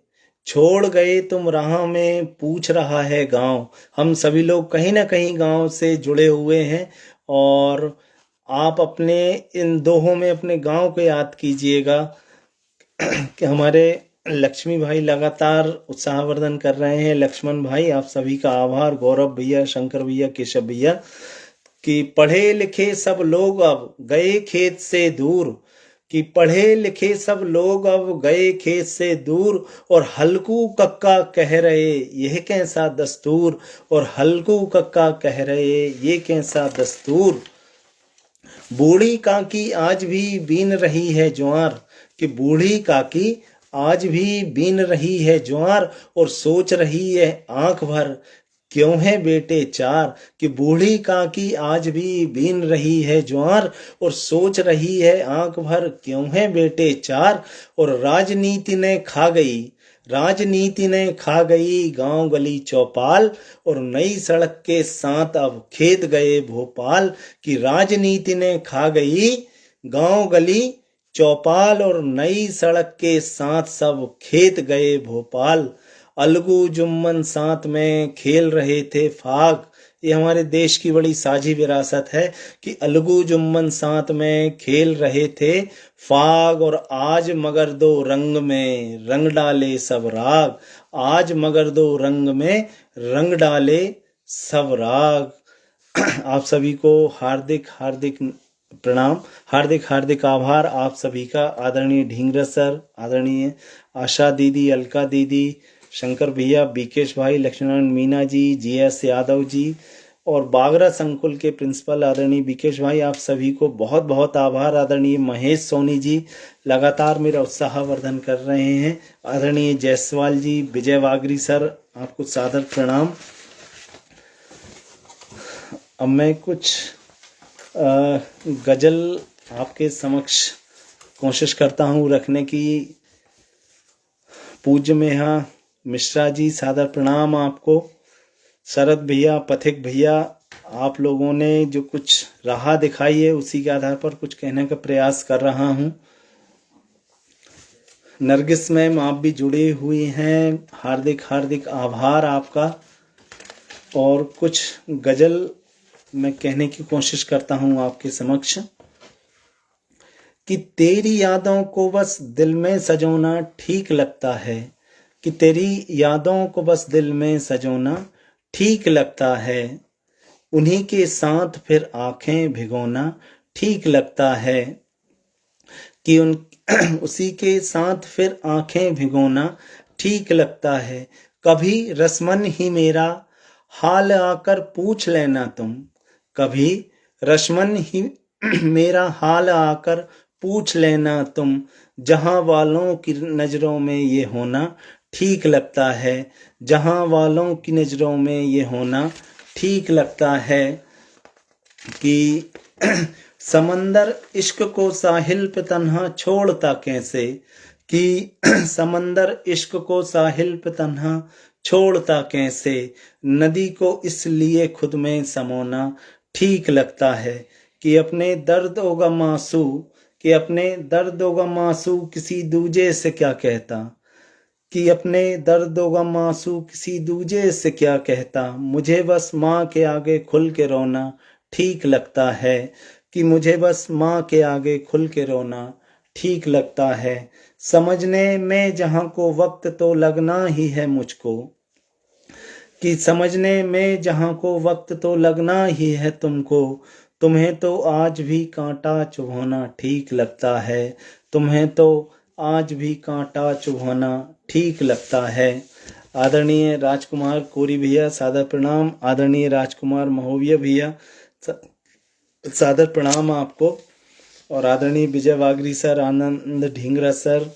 छोड़ गए तुम राह में पूछ रहा है गांव। हम सभी लोग कहीं ना कहीं गांव से जुड़े हुए हैं, और आप अपने इन दोहों में अपने गांव को याद कीजिएगा। कि हमारे लक्ष्मी भाई लगातार उत्साहवर्धन कर रहे हैं। लक्ष्मण भाई, आप सभी का आभार। गौरव भैया, शंकर भैया, केशव भैया। कि पढ़े लिखे सब लोग अब गए खेत से दूर, कि पढ़े लिखे सब लोग अब गए खेत से दूर, और हल्कू कक्का कह रहे यह कैसा दस्तूर, और हल्कू कक्का कह रहे ये कैसा दस्तूर। बूढ़ी काकी आज भी बीन रही है ज्वार, कि बूढ़ी काकी आज भी बीन रही है ज्वार, और सोच रही है आंख भर क्यों है बेटे चार। कि बूढ़ी काकी आज भी बीन रही है ज्वार, और सोच रही है आंख भर क्यों है बेटे चार। और राजनीति ने खा गई, राजनीति ने खा गई गांव गली चौपाल, और नई सड़क के साथ अब खेत गए भोपाल। कि राजनीति ने खा गई गांव गली चौपाल, और नई सड़क के साथ सब खेत गए भोपाल। अलगू जुम्मन साथ में खेल रहे थे फाग, ये हमारे देश की बड़ी साझी विरासत है। कि अलगू जुम्मन साथ में खेल रहे थे फाग, और आज मगर दो रंग में रंग डाले सब राग, आज मगर दो रंग में रंग डाले सब राग। आप सभी को हार्दिक हार्दिक प्रणाम, हार्दिक हार्दिक आभार आप सभी का। आदरणीय ढींगरा सर, आदरणीय आशा दीदी, अलका दीदी, शंकर भैया, बीकेश भाई, लक्ष्मण मीना जी, GS यादव जी, और बागरा संकुल के प्रिंसिपल आदरणीय विकेश भाई, आप सभी को बहुत बहुत आभार। आदरणीय महेश सोनी जी लगातार मेरा उत्साहवर्धन कर रहे हैं। आदरणीय जायसवाल जी, विजय वागरी सर, आपको सादर प्रणाम। अब मैं कुछ गजल आपके समक्ष कोशिश करता हूँ रखने की। पूज्य मेहा मिश्रा जी, सादर प्रणाम आपको। शरद भैया, पथिक भैया, आप लोगों ने जो कुछ राह दिखाई है उसी के आधार पर कुछ कहने का प्रयास कर रहा हूँ। नरगिस मैम, आप भी जुड़े हुए हैं, हार्दिक हार्दिक आभार आपका। और कुछ गजल मैं कहने की कोशिश करता हूँ आपके समक्ष कि तेरी यादों को बस दिल में सजोना ठीक लगता है, कि तेरी यादों को बस दिल में सजोना ठीक लगता है, उन्हीं के साथ फिर आंखें भिगोना ठीक लगता है, कि उसी के साथ फिर आंखें भिगोना ठीक लगता है। कभी रस्मन ही मेरा हाल आकर पूछ लेना तुम, कभी रश्मन ही मेरा हाल आकर पूछ लेना तुम, जहां वालों की नजरों में ये होना ठीक लगता है, जहां वालों की नजरों में ये होना ठीक लगता है, कि समंदर इश्क को साहिल पे तन्हा छोड़ता कैसे, कि समंदर इश्क को साहिल पे तन्हा छोड़ता कैसे, नदी को इसलिए खुद में समोना ठीक लगता है, कि अपने दर्द व गम आंसू, कि अपने दर्द व गम आंसू किसी दूजे से क्या कहता, कि अपने दर्द व गम आंसू किसी दूजे से क्या कहता, मुझे बस माँ के आगे खुल के रोना ठीक लगता है, कि मुझे बस माँ के आगे खुल के रोना ठीक लगता है। समझने में जहाँ को वक्त तो लगना ही है मुझको, कि समझने में जहाँ को वक्त तो लगना ही है तुमको, तुम्हें तो आज भी कांटा चुभोना ठीक लगता है, तुम्हें तो आज भी कांटा चुभोना ठीक लगता है। आदरणीय राजकुमार कोरी भैया, सादर प्रणाम। आदरणीय राजकुमार महोविया भैया, सादर प्रणाम आपको। और आदरणीय विजय वागरी सर, आनंद ढींगरा सर,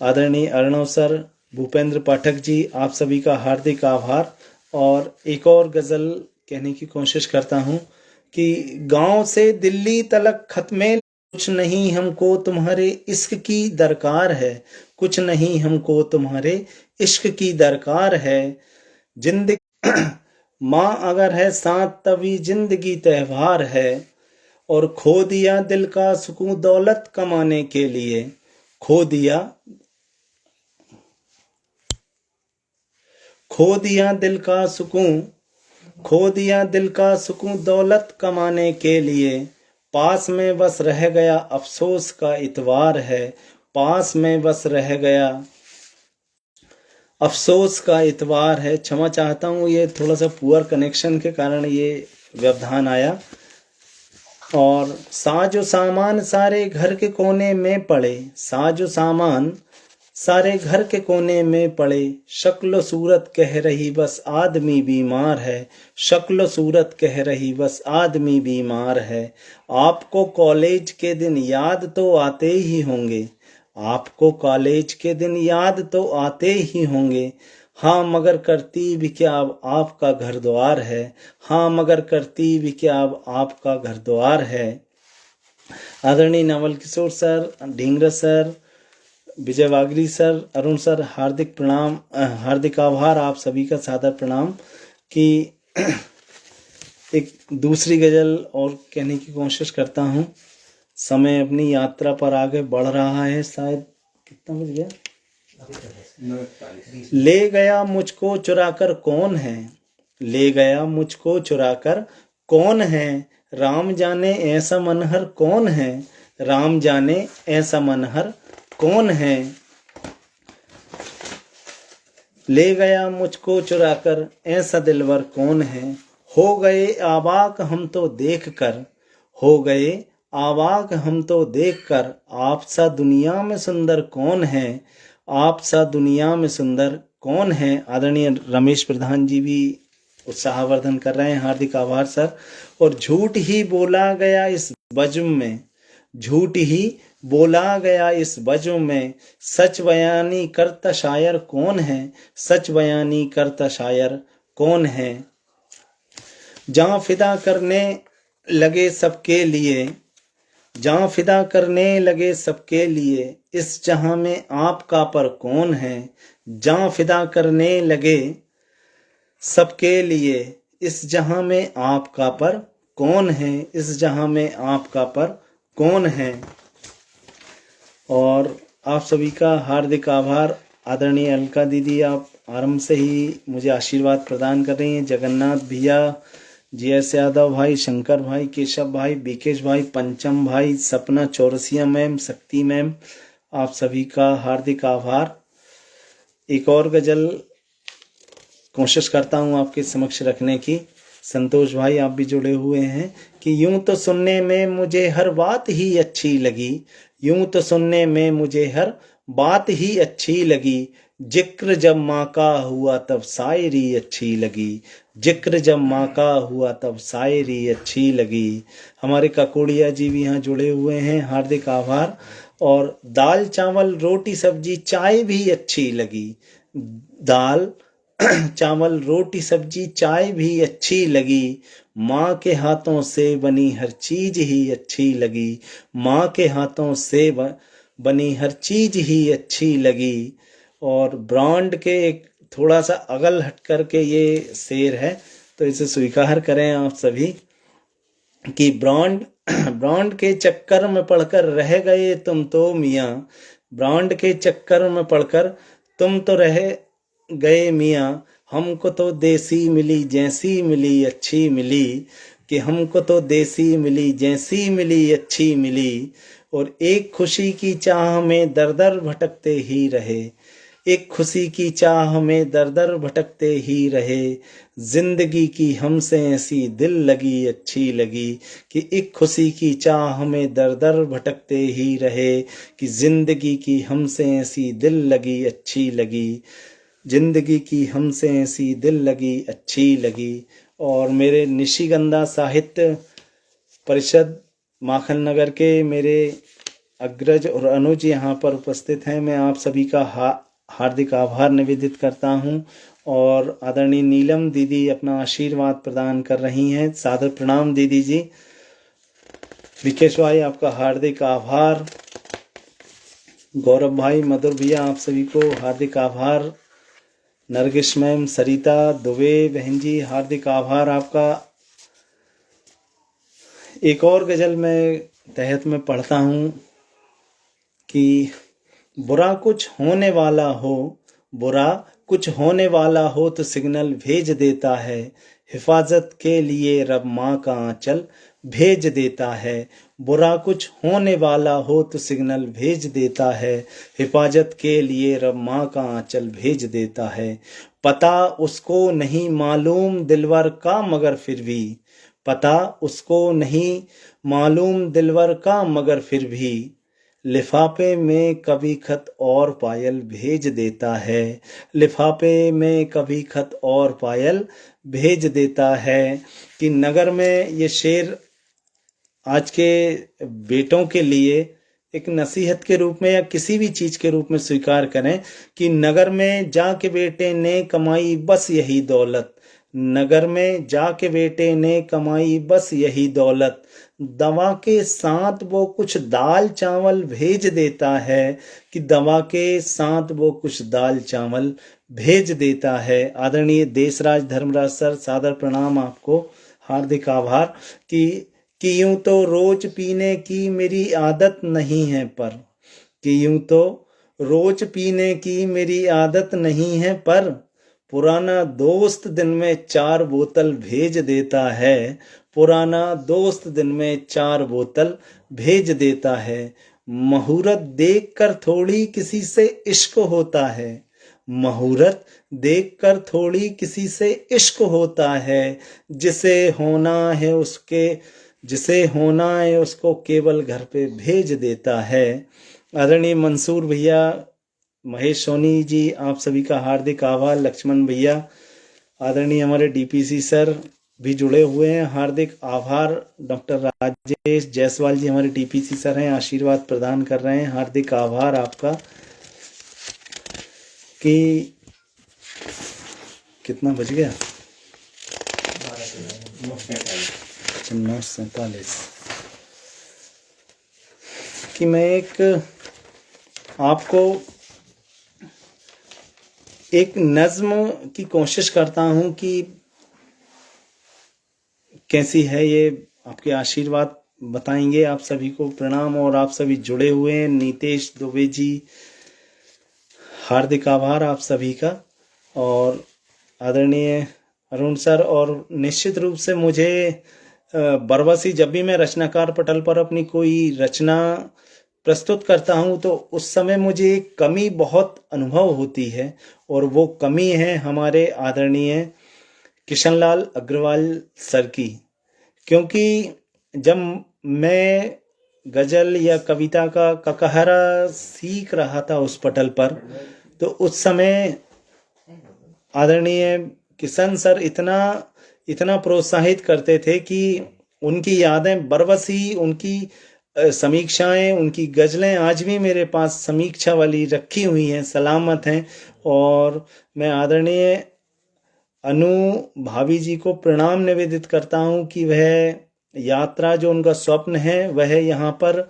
आदरणीय अर्णव सर, भूपेंद्र पाठक जी, आप सभी का हार्दिक आभार। और एक और गज़ल कहने की कोशिश करता हूँ कि गांव से दिल्ली तलक खत में कुछ नहीं हमको तुम्हारे इश्क की दरकार है, कुछ नहीं हमको तुम्हारे इश्क की दरकार है, जिंदगी माँ अगर है साथ तभी जिंदगी त्योहार है, और खो दिया दिल का सुकून दौलत कमाने के लिए, खो दिया दिल का सुकून, खो दिया दिल का सुकून दौलत कमाने के लिए, पास में बस रह गया अफसोस का इतवार है, पास में बस रह गया अफसोस का इतवार है। क्षमा चाहता हूँ, ये थोड़ा सा पुअर कनेक्शन के कारण ये व्यवधान आया। और साजो सामान सारे घर के कोने में पड़े, साजो सामान सारे घर के कोने में पड़े, शक्ल सूरत कह रही बस आदमी बीमार है, शक्ल सूरत कह रही बस आदमी बीमार है। आपको कॉलेज के दिन याद तो आते ही होंगे, आपको कॉलेज के दिन याद तो आते ही होंगे, हाँ मगर करती भी क्या अब आपका घर द्वार है, हाँ मगर करती भी क्या अब आपका घर द्वार है। आदरणीय नवल किशोर सर, ढींगरा सर, विजय वागरी सर, अरुण सर, हार्दिक प्रणाम, हार्दिक आभार आप सभी का, सादर प्रणाम। कि एक दूसरी गज़ल और कहने की कोशिश करता हूँ। समय अपनी यात्रा पर आगे बढ़ रहा है, शायद कितना बज गया, ले गया मुझको चुराकर कौन है, ले गया मुझको चुराकर कौन है, राम जाने ऐसा मनहर कौन है, राम जाने ऐसा मनहर कौन है, ले गया मुझको चुराकर ऐसा दिलवर कौन है, हो गए आबाक हम तो देख कर, हो गए आबाक हम तो देख कर, आप सा दुनिया में सुंदर कौन है, आप सा दुनिया में सुंदर कौन है। आदरणीय रमेश प्रधान जी भी उत्साहवर्धन कर रहे हैं, हार्दिक आभार सर। और झूठ ही बोला गया इस बज्म में, झूठ ही बोला गया इस बज्म में, सच बयानी करता शायर कौन है, सच बयानी करता शायर कौन है। जान फिदा करने लगे सबके लिए, जान फिदा करने लगे सबके लिए, इस जहां में आपका पर कौन है। जान फिदा करने लगे सबके लिए, इस जहां में आपका पर कौन है, इस जहां में आपका पर कौन है। और आप सभी का हार्दिक आभार। आदरणीय अलका दीदी, आप आरंभ से ही मुझे आशीर्वाद प्रदान कर रही हैं। जगन्नाथ भैया, जीएस यादव भाई, शंकर भाई, केशव भाई, बीकेश भाई, पंचम भाई, सपना चौरसिया मैम, शक्ति मैम, आप सभी का हार्दिक आभार। एक और गजल कोशिश करता हूँ आपके समक्ष रखने की। संतोष भाई, आप भी जुड़े हुए हैं कि यूं तो सुनने में मुझे हर बात ही अच्छी लगी, यूं तो सुनने में मुझे हर बात ही अच्छी लगी, जिक्र जब माँ का हुआ तब शायरी अच्छी लगी, जिक्र जब माँ का हुआ तब शायरी अच्छी लगी। हमारे ककोड़िया जी भी यहाँ जुड़े हुए हैं, हार्दिक आभार। और दाल चावल रोटी सब्जी चाय भी अच्छी लगी, दाल चावल रोटी सब्जी चाय भी अच्छी लगी, माँ के हाथों से बनी हर चीज ही अच्छी लगी, माँ के हाथों से बनी हर चीज ही अच्छी लगी। और ब्रांड के एक थोड़ा सा अगल हट करके ये शेर है, तो इसे स्वीकार करें आप सभी कि ब्रांड के चक्कर में पड़कर रह गए तुम तो मियाँ, ब्रांड के चक्कर में पड़कर तुम तो रह गए मियाँ, हमको तो देसी मिली जैसी मिली अच्छी मिली, कि हमको तो देसी मिली जैसी मिली अच्छी मिली। और एक खुशी की चाह में दर दर भटकते ही रहे, एक खुशी की चाह में दर दर भटकते ही रहे, जिंदगी की हमसे ऐसी दिल लगी अच्छी लगी, कि एक खुशी की चाह में दर दर भटकते ही रहे, कि जिंदगी की हमसे ऐसी दिल लगी अच्छी लगी, जिंदगी की हमसे ऐसी दिल लगी अच्छी लगी। और मेरे निशिगंधा साहित्य परिषद माखन नगर के मेरे अग्रज और अनुज यहाँ पर उपस्थित हैं, मैं आप सभी का हार्दिक आभार निवेदित करता हूँ। और आदरणीय नीलम दीदी अपना आशीर्वाद प्रदान कर रही हैं, सादर प्रणाम दीदी जी। विकेश भाई, आपका हार्दिक आभार। गौरव भाई, मधुर भैया, आप सभी को हार्दिक आभार। नरगिस मैम, सरिता दुबे बहन जी, हार्दिक आभार आपका। एक और गजल मैं तहत में पढ़ता हूँ कि बुरा कुछ होने वाला हो, बुरा कुछ होने वाला हो तो सिग्नल भेज देता है, हिफाजत के लिए रब माँ का आंचल भेज देता है, बुरा कुछ होने वाला हो तो सिग्नल भेज देता है, हिफाजत के लिए रब माँ का आंचल भेज देता है। पता उसको नहीं मालूम दिलवर का मगर फिर भी, पता उसको नहीं मालूम दिलवर का मगर फिर भी, लिफाफे में कभी खत और पायल भेज देता है, लिफाफे में कभी खत और पायल भेज देता है। कि नगर में ये शेर आज के बेटों के लिए एक नसीहत के रूप में या किसी भी चीज के रूप में स्वीकार करें कि नगर में जाके बेटे ने कमाई बस यही दौलत, नगर में जाके बेटे ने कमाई बस यही दौलत, दवा के साथ वो कुछ दाल चावल भेज देता है, कि दवा के साथ वो कुछ दाल चावल भेज देता है। आदरणीय देशराज धर्मराज सर, सादर प्रणाम आपको, हार्दिक आभार। कि यूं तो रोज पीने की मेरी आदत नहीं है पर, कि यूं तो रोज पीने की मेरी आदत नहीं है पर, पुराना दोस्त दिन में 4 बोतल भेज देता है, पुराना दोस्त दिन में 4 बोतल भेज देता है। मुहूर्त देखकर थोड़ी किसी से इश्क होता है, मुहूर्त देखकर थोड़ी किसी से इश्क होता है, जिसे होना है उसके, जिसे होना है उसको केवल घर पे भेज देता है। आदरणीय मंसूर भैया, महेश सोनी जी, आप सभी का हार्दिक आभार। लक्ष्मण भैया, आदरणीय हमारे डीपीसी सर भी जुड़े हुए हैं, हार्दिक आभार। डॉक्टर राजेश जायसवाल जी हमारे डीपीसी सर हैं, आशीर्वाद प्रदान कर रहे हैं, हार्दिक आभार आपका। कि कितना बज गया? 9:47। कि मैं आपको एक नज्म की कोशिश करता हूं कि कैसी है ये, आपके आशीर्वाद बताएंगे। आप सभी को प्रणाम और आप सभी जुड़े हुए हैं। नीतेश दुबे जी, हार्दिक आभार आप सभी का। और आदरणीय अरुण सर, और निश्चित रूप से मुझे बरबसी, जब भी मैं रचनाकार पटल पर अपनी कोई रचना प्रस्तुत करता हूं तो उस समय मुझे एक कमी बहुत अनुभव होती है, और वो कमी है हमारे आदरणीय किशनलाल अग्रवाल सर की। क्योंकि जब मैं गजल या कविता का ककहरा सीख रहा था उस पटल पर, तो उस समय आदरणीय किशन सर इतना प्रोत्साहित करते थे कि उनकी यादें बरबसी, उनकी समीक्षाएं, उनकी गजलें आज भी मेरे पास समीक्षा वाली रखी हुई हैं, सलामत हैं। और मैं आदरणीय अनु भाभी जी को प्रणाम निवेदित करता हूं कि वह यात्रा जो उनका स्वप्न है, वह यहाँ पर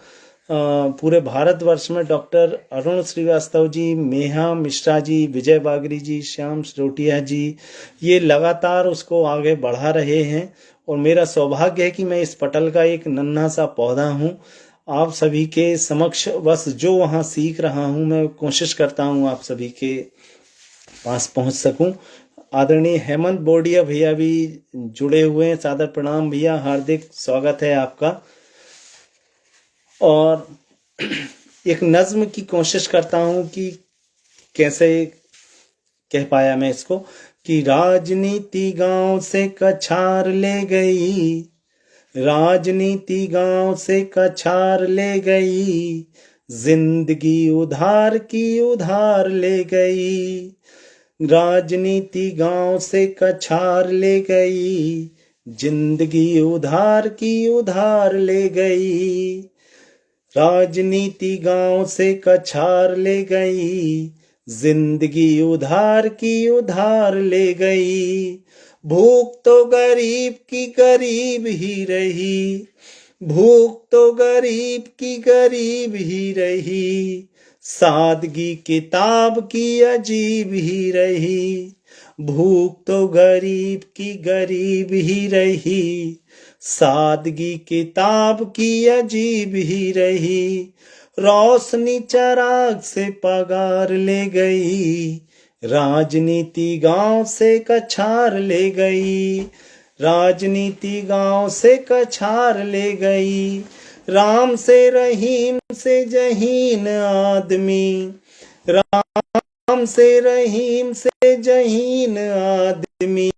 पूरे भारतवर्ष में डॉक्टर अरुण श्रीवास्तव जी, मेहा मिश्रा जी, विजय बागरी जी, श्याम सिरोटिया जी, ये लगातार उसको आगे बढ़ा रहे हैं। और मेरा सौभाग्य है कि मैं इस पटल का एक नन्हा सा पौधा हूँ। आप सभी के समक्ष बस जो वहाँ सीख रहा हूँ, मैं कोशिश करता हूँ आप सभी के पास पहुँच सकूँ। आदरणीय हेमंत बोडिया भैया भी जुड़े हुए हैं, सादर प्रणाम भैया, हार्दिक स्वागत है आपका। और एक नज्म की कोशिश करता हूं कि कैसे कह पाया मैं इसको, कि राजनीति गांव से कछार ले गई, राजनीति गांव से कछार ले गई, जिंदगी उधार की उधार ले गई, राजनीति गांव से कछार ले गई, जिंदगी उधार की उधार ले गई, राजनीति गांव से कछार ले गई, जिंदगी उधार की उधार ले गई, भूख तो गरीब की गरीब ही रही, भूख तो गरीब की गरीब ही रही, सादगी किताब की अजीब ही रही, भूख तो गरीब की गरीब ही रही, सादगी किताब की अजीब ही रही, रोशनी चराग से पगार ले गई, राजनीति गांव से कछार ले गई, राजनीति गांव से कछार ले गई, राम से रहीम से जहीन आदमी, राम से रहीम से जहीन आदमी,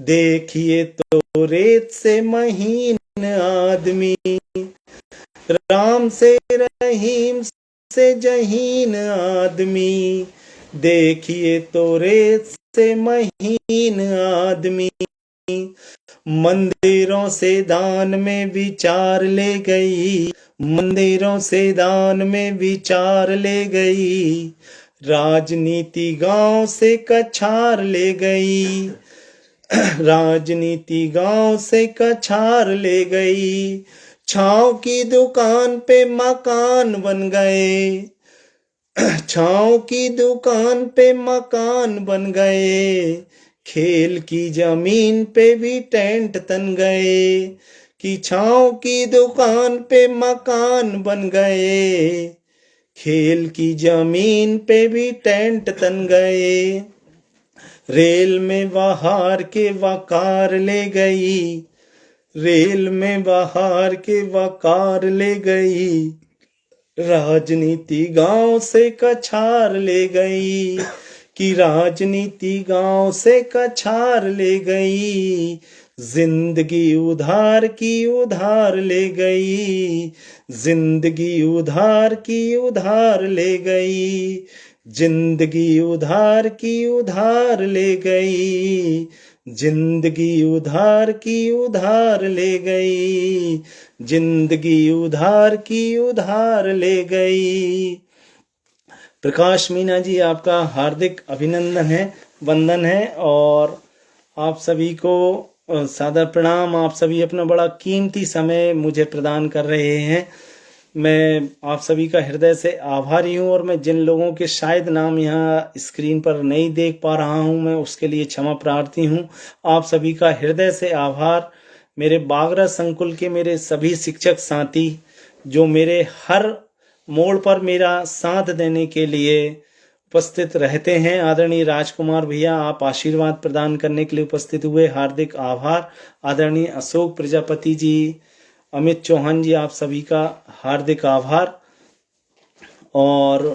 देखिए तो रेत से महीन आदमी, राम से रहीम से जहीन आदमी, देखिए तो रेत से महीन आदमी, मंदिरों से दान में विचार ले गई, मंदिरों से दान में विचार ले गई, राजनीति गांव से कछार ले गई, राजनीति गांव से कछार ले गई, छांव की दुकान पे मकान बन गए, छांव की दुकान पे मकान बन गए, खेल की जमीन पे भी टेंट तन गए, कि छांव की दुकान पे मकान बन गए, खेल की जमीन पे भी टेंट तन गए, रेल में बाहर के वकार ले गई, रेल में बाहर के वकार ले गई, राजनीति गांव से कछार ले गई, कि राजनीति गांव से कछार ले गई, जिंदगी उधार की उधार ले गई, जिंदगी उधार की उधार ले गई, जिंदगी उधार की उधार ले गई, जिंदगी उधार की उधार ले गई, जिंदगी उधार की उधार ले गई। प्रकाश मीना जी, आपका हार्दिक अभिनंदन है, वंदन है, और आप सभी को सादर प्रणाम। आप सभी अपना बड़ा कीमती समय मुझे प्रदान कर रहे हैं। मैं आप सभी का हृदय से आभारी हूँ, और मैं जिन लोगों के शायद नाम यहाँ स्क्रीन पर नहीं देख पा रहा हूँ, मैं उसके लिए क्षमा प्रार्थी हूँ। आप सभी का हृदय से आभार। मेरे बागरा संकुल के मेरे सभी शिक्षक साथी जो मेरे हर मोड़ पर मेरा साथ देने के लिए उपस्थित रहते हैं। आदरणीय राजकुमार भैया, आप आशीर्वाद प्रदान करने के लिए उपस्थित हुए, हार्दिक आभार। आदरणीय अशोक प्रजापति जी, अमित चौहान जी, आप सभी का हार्दिक आभार। और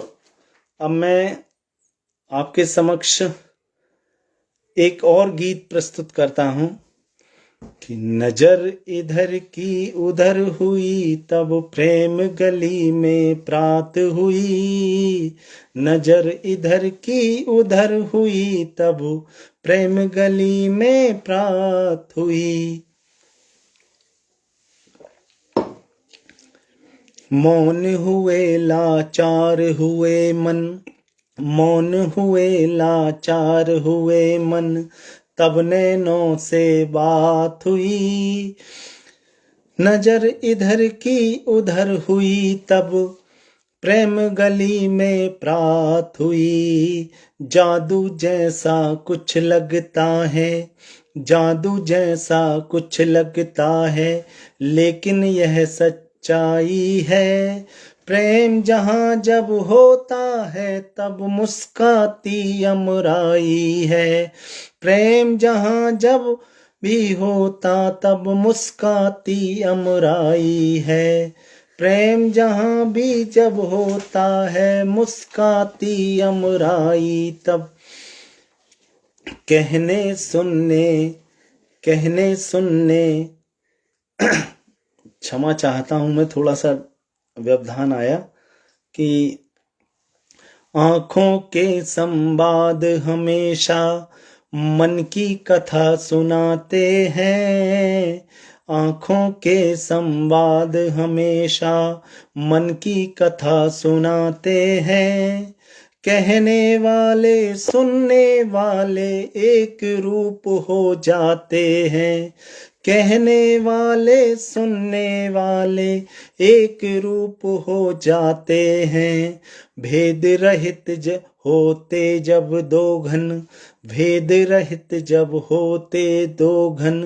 अब मैं आपके समक्ष एक और गीत प्रस्तुत करता हूं कि नजर इधर की उधर हुई तब प्रेम गली में प्रात हुई, नजर इधर की उधर हुई तब प्रेम गली में प्रात हुई। मौन हुए लाचार हुए मन, मौन हुए लाचार हुए मन, तब नैनों से बात हुई, नजर इधर की उधर हुई तब प्रेम गली में प्रात हुई। जादू जैसा कुछ लगता है, जादू जैसा कुछ लगता है, लेकिन यह सच्चाई है। प्रेम जहाँ जब होता है तब मुस्काती अमराई है, प्रेम जहाँ जब भी होता तब मुस्काती अमराई है, प्रेम जहाँ भी जब होता है मुस्काती अमराई तब। कहने सुनने क्षमा चाहता हूँ मैं, थोड़ा सा व्यवधान आया कि आँखों के संवाद हमेशा मन की कथा सुनाते हैं, आँखों के संवाद हमेशा मन की कथा सुनाते हैं। कहने वाले सुनने वाले एक रूप हो जाते हैं, कहने वाले सुनने वाले एक रूप हो जाते हैं। भेद रहित होते जब दो घन, भेद रहित जब होते दो घन,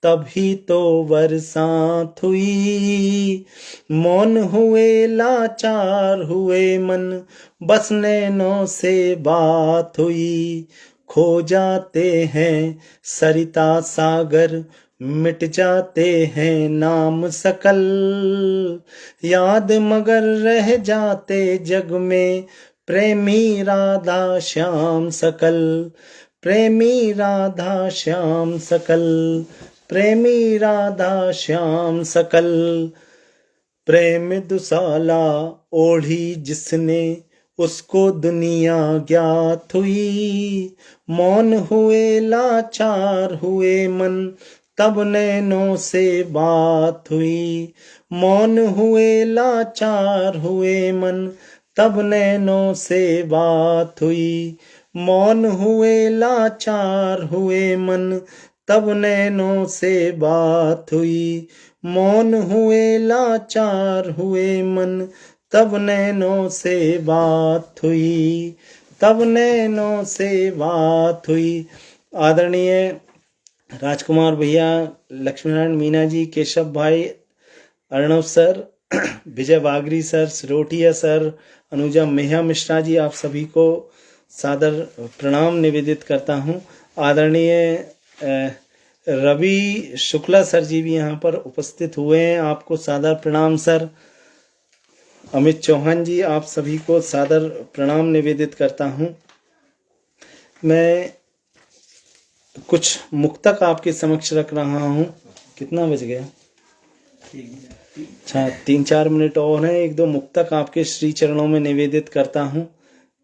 तभी तो बरसात हुई। मौन हुए लाचार हुए मन, बस नैनों से बात हुई। खो जाते हैं सरिता सागर, मिट जाते हैं नाम सकल, याद मगर रह जाते जग में प्रेमी राधा श्याम सकल, प्रेमी राधा श्याम सकल, प्रेमी राधा श्याम सकल। प्रेम दुसाला ओढ़ी जिसने, उसको दुनिया ज्ञात हुई। मौन हुए लाचार हुए मन, तब नैनों से बात हुई। मौन हुए लाचार हुए मन, तब नैनों से बात हुई। मौन हुए लाचार हुए मन, तब नैनों से बात हुई। मौन हुए लाचार हुए मन, तब नैनों से बात हुई, तब नैनों से बात हुई। आदरणीय राजकुमार भैया, लक्ष्मीनारायण मीना जी, केशव भाई, अर्णव सर, विजय बागरी सर, सिरोटिया सर, अनुजा मेहा मिश्रा जी, आप सभी को सादर प्रणाम निवेदित करता हूँ। आदरणीय रवि शुक्ला सर जी भी यहाँ पर उपस्थित हुए हैं, आपको सादर प्रणाम सर। अमित चौहान जी, आप सभी को सादर प्रणाम निवेदित करता हूँ। मैं कुछ मुक्तक आपके समक्ष रख रहा हूँ। कितना बज गया? अच्छा, 3-4 मिनट और हैं। एक दो मुक्तक आपके श्री चरणों में निवेदित करता हूँ।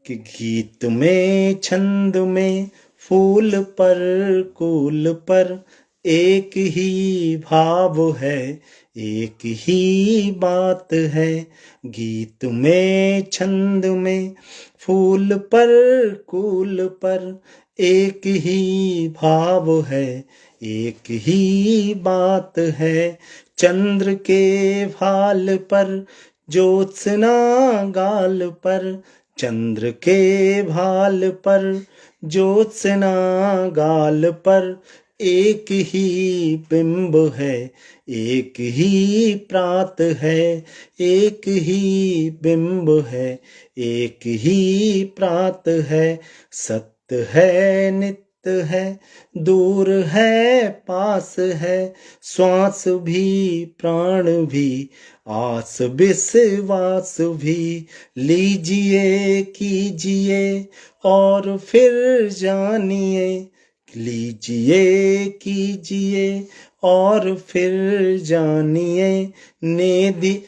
कि गीत में छंद में फूल पर कूल पर एक ही भाव है, एक ही बात है। गीत में छंद में फूल पर कूल पर एक ही भाव है, एक ही बात है। चंद्र के भाल पर ज्योत्सना गाल पर, चंद्र के भाल पर ज्योत्सना गाल पर एक ही बिंब है, एक ही प्रात है, एक ही बिंब है, एक ही प्रात है। सत्य है नित्य है, दूर है पास है, श्वास भी प्राण भी, आस विश्वास भी। लीजिए कीजिए और फिर जानिए, लीजिए कीजिए और फिर जानिए। नेदी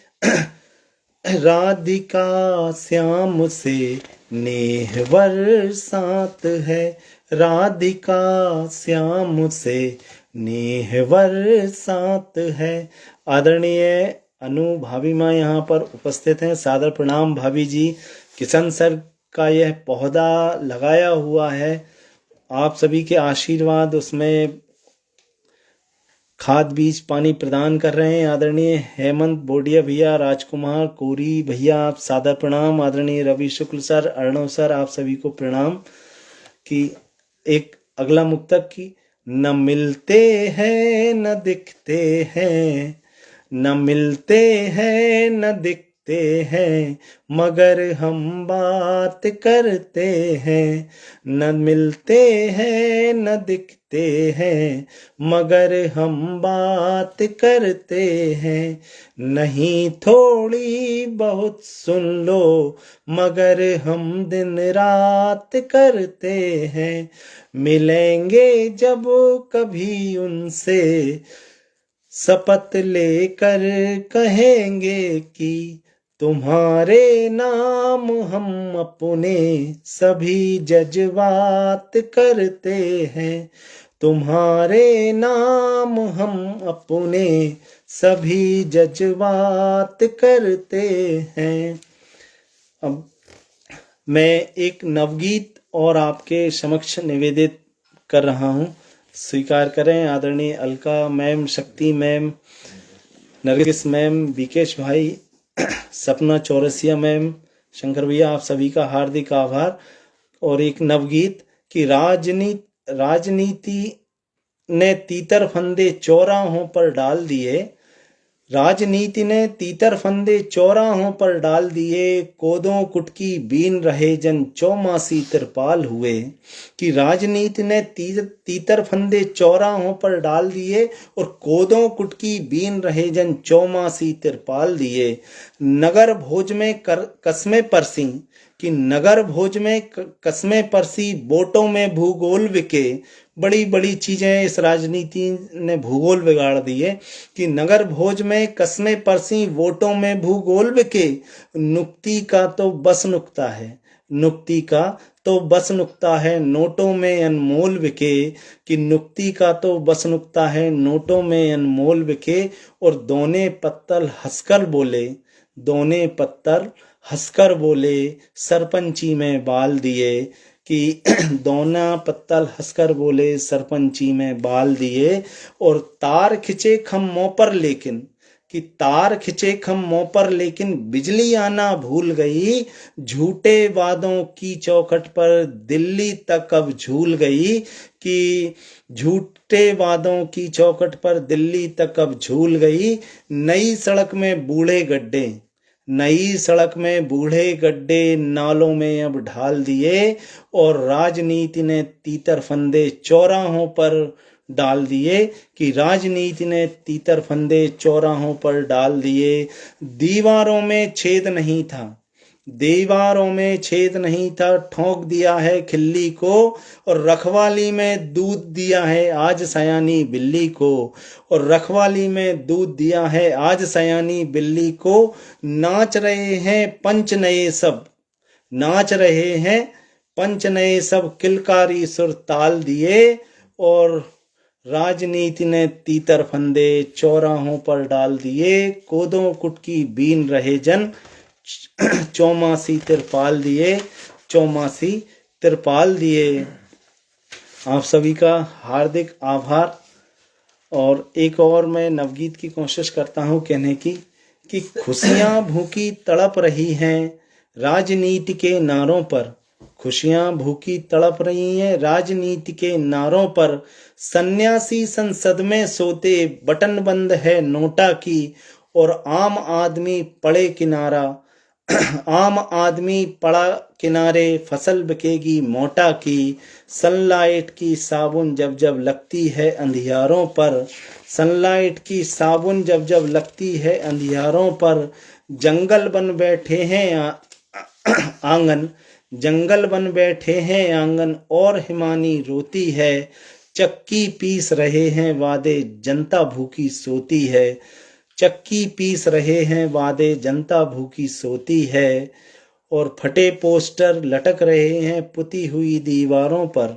राधिका श्याम से नेह बरसात है, राधिका श्याम से नेह बरसात है। आदरणीय अनु भाभी माँ यहाँ पर उपस्थित हैं, सादर प्रणाम भाभी जी। किशन सर का यह पौधा लगाया हुआ है, आप सभी के आशीर्वाद उसमें खाद बीज पानी प्रदान कर रहे हैं। आदरणीय हेमंत बोडिया भैया, राजकुमार कोरी भैया, आप सादर प्रणाम। आदरणीय रवि शुक्ल सर, अर्णव सर, आप सभी को प्रणाम। कि एक अगला मुक्तक की, न मिलते हैं न दिखते हैं, न मिलते हैं न दिखते हैं, मगर हम बात करते हैं। न मिलते हैं न दिखते हैं, मगर हम बात करते हैं। नहीं थोड़ी बहुत सुन लो, मगर हम दिन रात करते हैं। मिलेंगे जब कभी उनसे, शपथ लेकर कहेंगे कि तुम्हारे नाम हम अपने सभी जज्बात करते हैं, तुम्हारे नाम हम अपने सभी जज्बात करते हैं। अब मैं एक नवगीत और आपके समक्ष निवेदित कर रहा हूँ, स्वीकार करें। आदरणीय अलका मैम, शक्ति मैम, नरगिस मैम, विकेश भाई, सपना चौरसिया मैम, शंकर भैया, आप सभी का हार्दिक आभार। और एक नवगीत की राजनीति ने तीतर फंदे चौराहों पर डाल दिए, राजनीति ने तीतर फंदे चौराहों पर डाल दिए, कोदों कुटकी बीन रहे जन चौमासी तिरपाल हुए। कि राजनीति ने तीतर फंदे चौराहों पर डाल दिए और कोदों कुटकी बीन रहे जन चौमासी तिरपाल दिए। नगर भोज में कस्में परसी, कि नगर भोज में कस्में परसी, वोटों में भूगोल बिके। बड़ी बड़ी चीजें इस राजनीति ने भूगोल बिगाड़ दिए। कि नगर भोज में कस्में परसी, वोटों में भूगोल बिके। नुक्ति का तो बस नुक्ता है, नुक्ति का तो बस नुक्ता है, नोटों में अनमोल बिके। कि नुक्ति का तो बस नुक्ता है, नोटों में अनमोल बिके। और दोने पत्तल हंसकर बोले, दोने पत्तल हंसकर बोले, सरपंची में बाल दिए। कि दोना पत्तल हंसकर बोले, सरपंची में बाल दिए। और तार खिंचे खम्भों पर लेकिन, कि तार खिंचे खम्भों पर लेकिन बिजली आना भूल गई। झूठे वादों की चौखट पर दिल्ली तक अब झूल गई। कि झूठे वादों की चौखट पर दिल्ली तक अब झूल गई। नई सड़क में बूढ़े गड्ढे, नई सड़क में बूढ़े गड्ढे नालों में अब ढाल दिए। और राजनीति ने तीतर फंदे चौराहों पर डाल दिए। कि राजनीति ने तीतर फंदे चौराहों पर डाल दिए। दीवारों में छेद नहीं था, दीवारों में छेद नहीं था, ठोंक दिया है खिल्ली को। और रखवाली में दूध दिया है आज सयानी बिल्ली को। और रखवाली में दूध दिया है आज सयानी बिल्ली को। नाच रहे हैं पंच नए सब, नाच रहे हैं पंच नए सब किलकारी सुर ताल दिए और राजनीति ने तीतर फंदे चौराहों पर डाल दिए कोदों कुटकी बीन रहे जन चौमासी तिरपाल दिए चौमासी तिरपाल दिए। आप सभी का हार्दिक आभार। और एक और मैं नवगीत की कोशिश करता हूँ कहने की कि खुशियाँ भूखी तड़प रही हैं राजनीति के नारों पर, खुशियाँ भूखी तड़प रही हैं राजनीति के नारों पर, सन्यासी संसद में सोते बटन बंद है नोटा की और आम आदमी पड़े किनारा आम आदमी पड़ा किनारे फसल बिकेगी मोटा की, सनलाइट की साबुन जब जब लगती है अंधियारों पर, सनलाइट की साबुन जब जब लगती है अंधियारों पर, जंगल बन बैठे हैं आंगन, जंगल बन बैठे हैं आंगन और हिमानी रोती है, चक्की पीस रहे हैं वादे जनता भूखी सोती है, चक्की पीस रहे हैं वादे जनता भूखी सोती है, और फटे पोस्टर लटक रहे हैं पुती हुई दीवारों पर,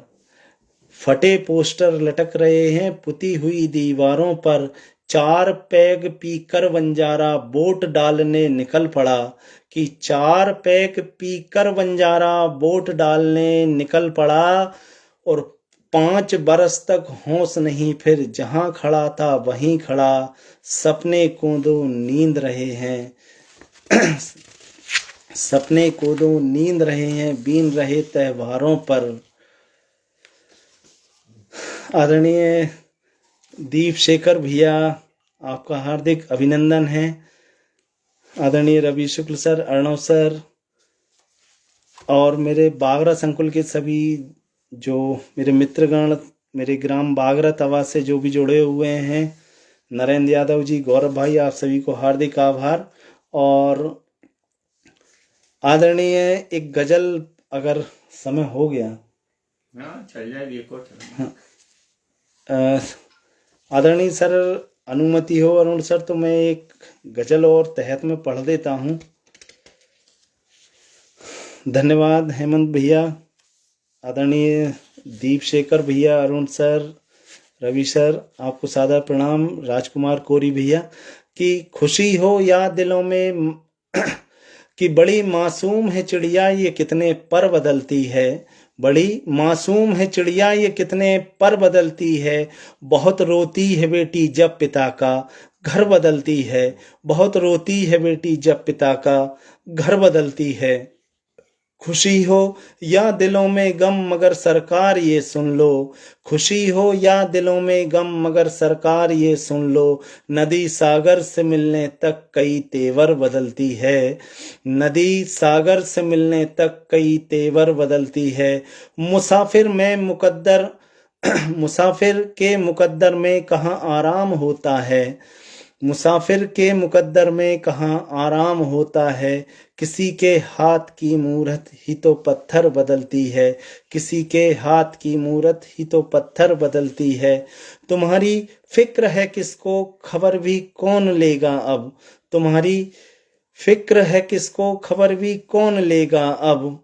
फटे पोस्टर लटक रहे हैं पुती हुई दीवारों पर, चार पैग पीकर बंजारा वोट डालने निकल पड़ा कि चार पैग पीकर बंजारा वोट डालने निकल पड़ा और 5 बरस तक होश नहीं फिर जहां खड़ा था वहीं खड़ा, सपने कोदो नींद रहे हैं सपने कोदो नींद रहे हैं बीन रहे त्योहारों पर। आदरणीय दीप शेखर भैया आपका हार्दिक अभिनंदन है। आदरणीय रवि शुक्ल सर, अर्णव सर और मेरे बागरा संकुल के सभी जो मेरे मित्रगण मेरे ग्राम बागरा तवा से जो भी जुड़े हुए हैं, नरेंद्र यादव जी, गौरव भाई, आप सभी को हार्दिक आभार। और आदरणीय एक गजल अगर समय हो गया चल जाएगी एक और आदरणीय सर अनुमति हो अरुण सर तो मैं एक गजल और तहत में पढ़ देता हूँ। धन्यवाद हेमंत भैया, आदरणीय दीप शेखर भैया, अरुण सर, रवि सर, आपको सादर प्रणाम। राजकुमार कोरी भैया कि खुशी हो या दिलों में कि बड़ी मासूम है चिड़िया ये कितने पर बदलती है, बड़ी मासूम है चिड़िया ये कितने पर बदलती है, बहुत रोती है बेटी जब पिता का घर बदलती है, बहुत रोती है बेटी जब पिता का घर बदलती है। खुशी हो या दिलों में गम मगर सरकार ये सुन लो, खुशी हो या दिलों में गम मगर सरकार ये सुन लो, नदी सागर से मिलने तक कई तेवर बदलती है, नदी सागर से मिलने तक कई तेवर बदलती है। मुसाफिर में मुकद्दर मुसाफिर के मुकद्दर में कहाँ आराम होता है, मुसाफिर के मुकद्दर में कहाँ आराम होता है, किसी के हाथ की मूरत ही तो पत्थर बदलती है, किसी के हाथ की मूरत ही तो पत्थर बदलती है। तुम्हारी फिक्र है किसको खबर भी कौन लेगा अब, तुम्हारी फिक्र है किसको खबर भी कौन लेगा अब,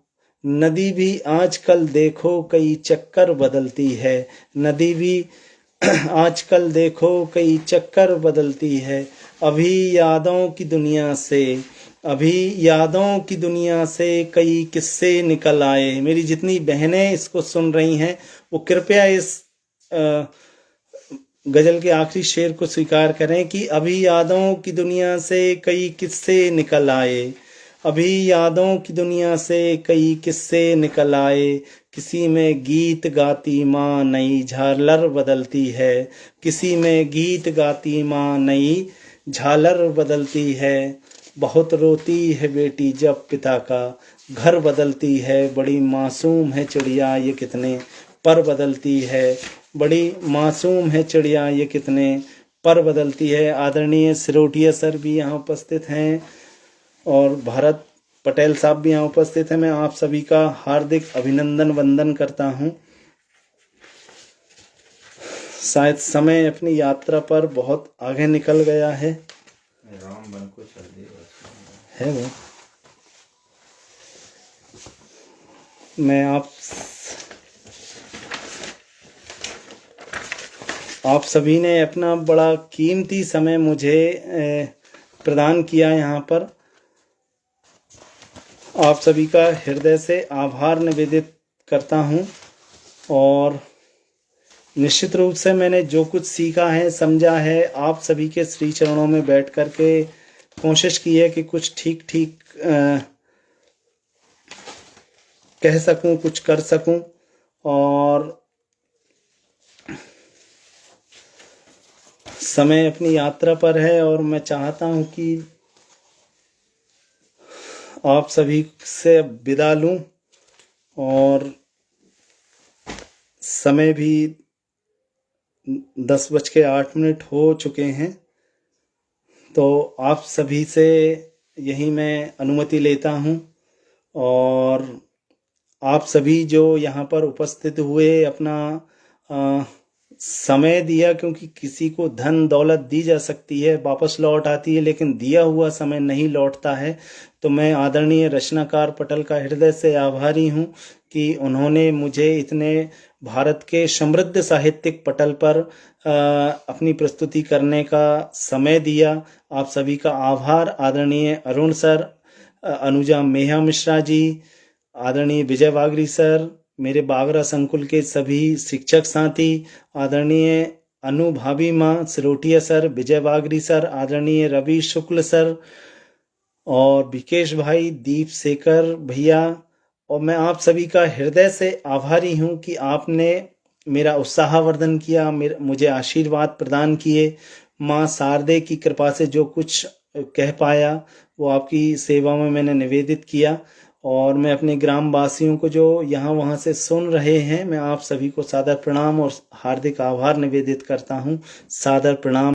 नदी भी आजकल देखो कई चक्कर बदलती है, नदी भी आजकल देखो कई चक्कर बदलती है। अभी यादों की दुनिया से अभी यादों की दुनिया से कई किस्से निकल आए। मेरी जितनी बहनें इसको सुन रही हैं वो कृपया इस गजल के आखिरी शेर को स्वीकार करें कि अभी यादों की दुनिया से कई किस्से निकल आए, अभी यादों की दुनिया से कई किस्से निकल आए, किसी में गीत गाती माँ नई झालर बदलती है, किसी में गीत गाती माँ नई झालर बदलती है, बहुत रोती है बेटी जब पिता का घर बदलती है, बड़ी मासूम है चिड़िया ये कितने पर बदलती है, बड़ी मासूम है चिड़िया ये कितने पर बदलती है। आदरणीय सिरोटिया सर भी यहाँ उपस्थित हैं और भारत पटेल साहब भी यहाँ उपस्थित हैं। मैं आप सभी का हार्दिक अभिनंदन वंदन करता हूँ। शायद समय अपनी यात्रा पर बहुत आगे निकल गया है। राम बन को चल दे है वो मैं आप सभी ने अपना बड़ा कीमती समय मुझे प्रदान किया यहाँ पर। आप सभी का हृदय से आभार निवेदित करता हूँ और निश्चित रूप से मैंने जो कुछ सीखा है, समझा है, आप सभी के श्री चरणों में बैठ कर के कोशिश की है कि कुछ ठीक कह सकूं, कुछ कर सकूं। और समय अपनी यात्रा पर है और मैं चाहता हूं कि आप सभी से विदा लूं और समय भी 10:08 हो चुके हैं। तो आप सभी से यही मैं अनुमति लेता हूं और आप सभी जो यहाँ पर उपस्थित हुए, अपना समय दिया, क्योंकि किसी को धन दौलत दी जा सकती है, वापस लौट आती है, लेकिन दिया हुआ समय नहीं लौटता है। तो मैं आदरणीय रचनाकार पटल का हृदय से आभारी हूँ कि उन्होंने मुझे इतने भारत के समृद्ध साहित्यिक पटल पर अपनी प्रस्तुति करने का समय दिया। आप सभी का आभार। आदरणीय अरुण सर, अनुजा मेहा मिश्रा जी, आदरणीय विजय वागरी सर, मेरे बागरा संकुल के सभी शिक्षक साथी, आदरणीय अनु भाभी माँ सिरोटिया सर, विजय वागरी सर, आदरणीय रवि शुक्ल सर और विकेश भाई, दीप शेखर भैया, और मैं आप सभी का हृदय से आभारी हूँ कि आपने मेरा उत्साहवर्धन किया, मुझे आशीर्वाद प्रदान किए। माँ शारदे की कृपा से जो कुछ कह पाया वो आपकी सेवा में मैंने निवेदित किया। और मैं अपने ग्राम वासियों को जो यहाँ वहाँ से सुन रहे हैं, मैं आप सभी को सादर प्रणाम और हार्दिक आभार निवेदित करता हूँ। सादर प्रणाम।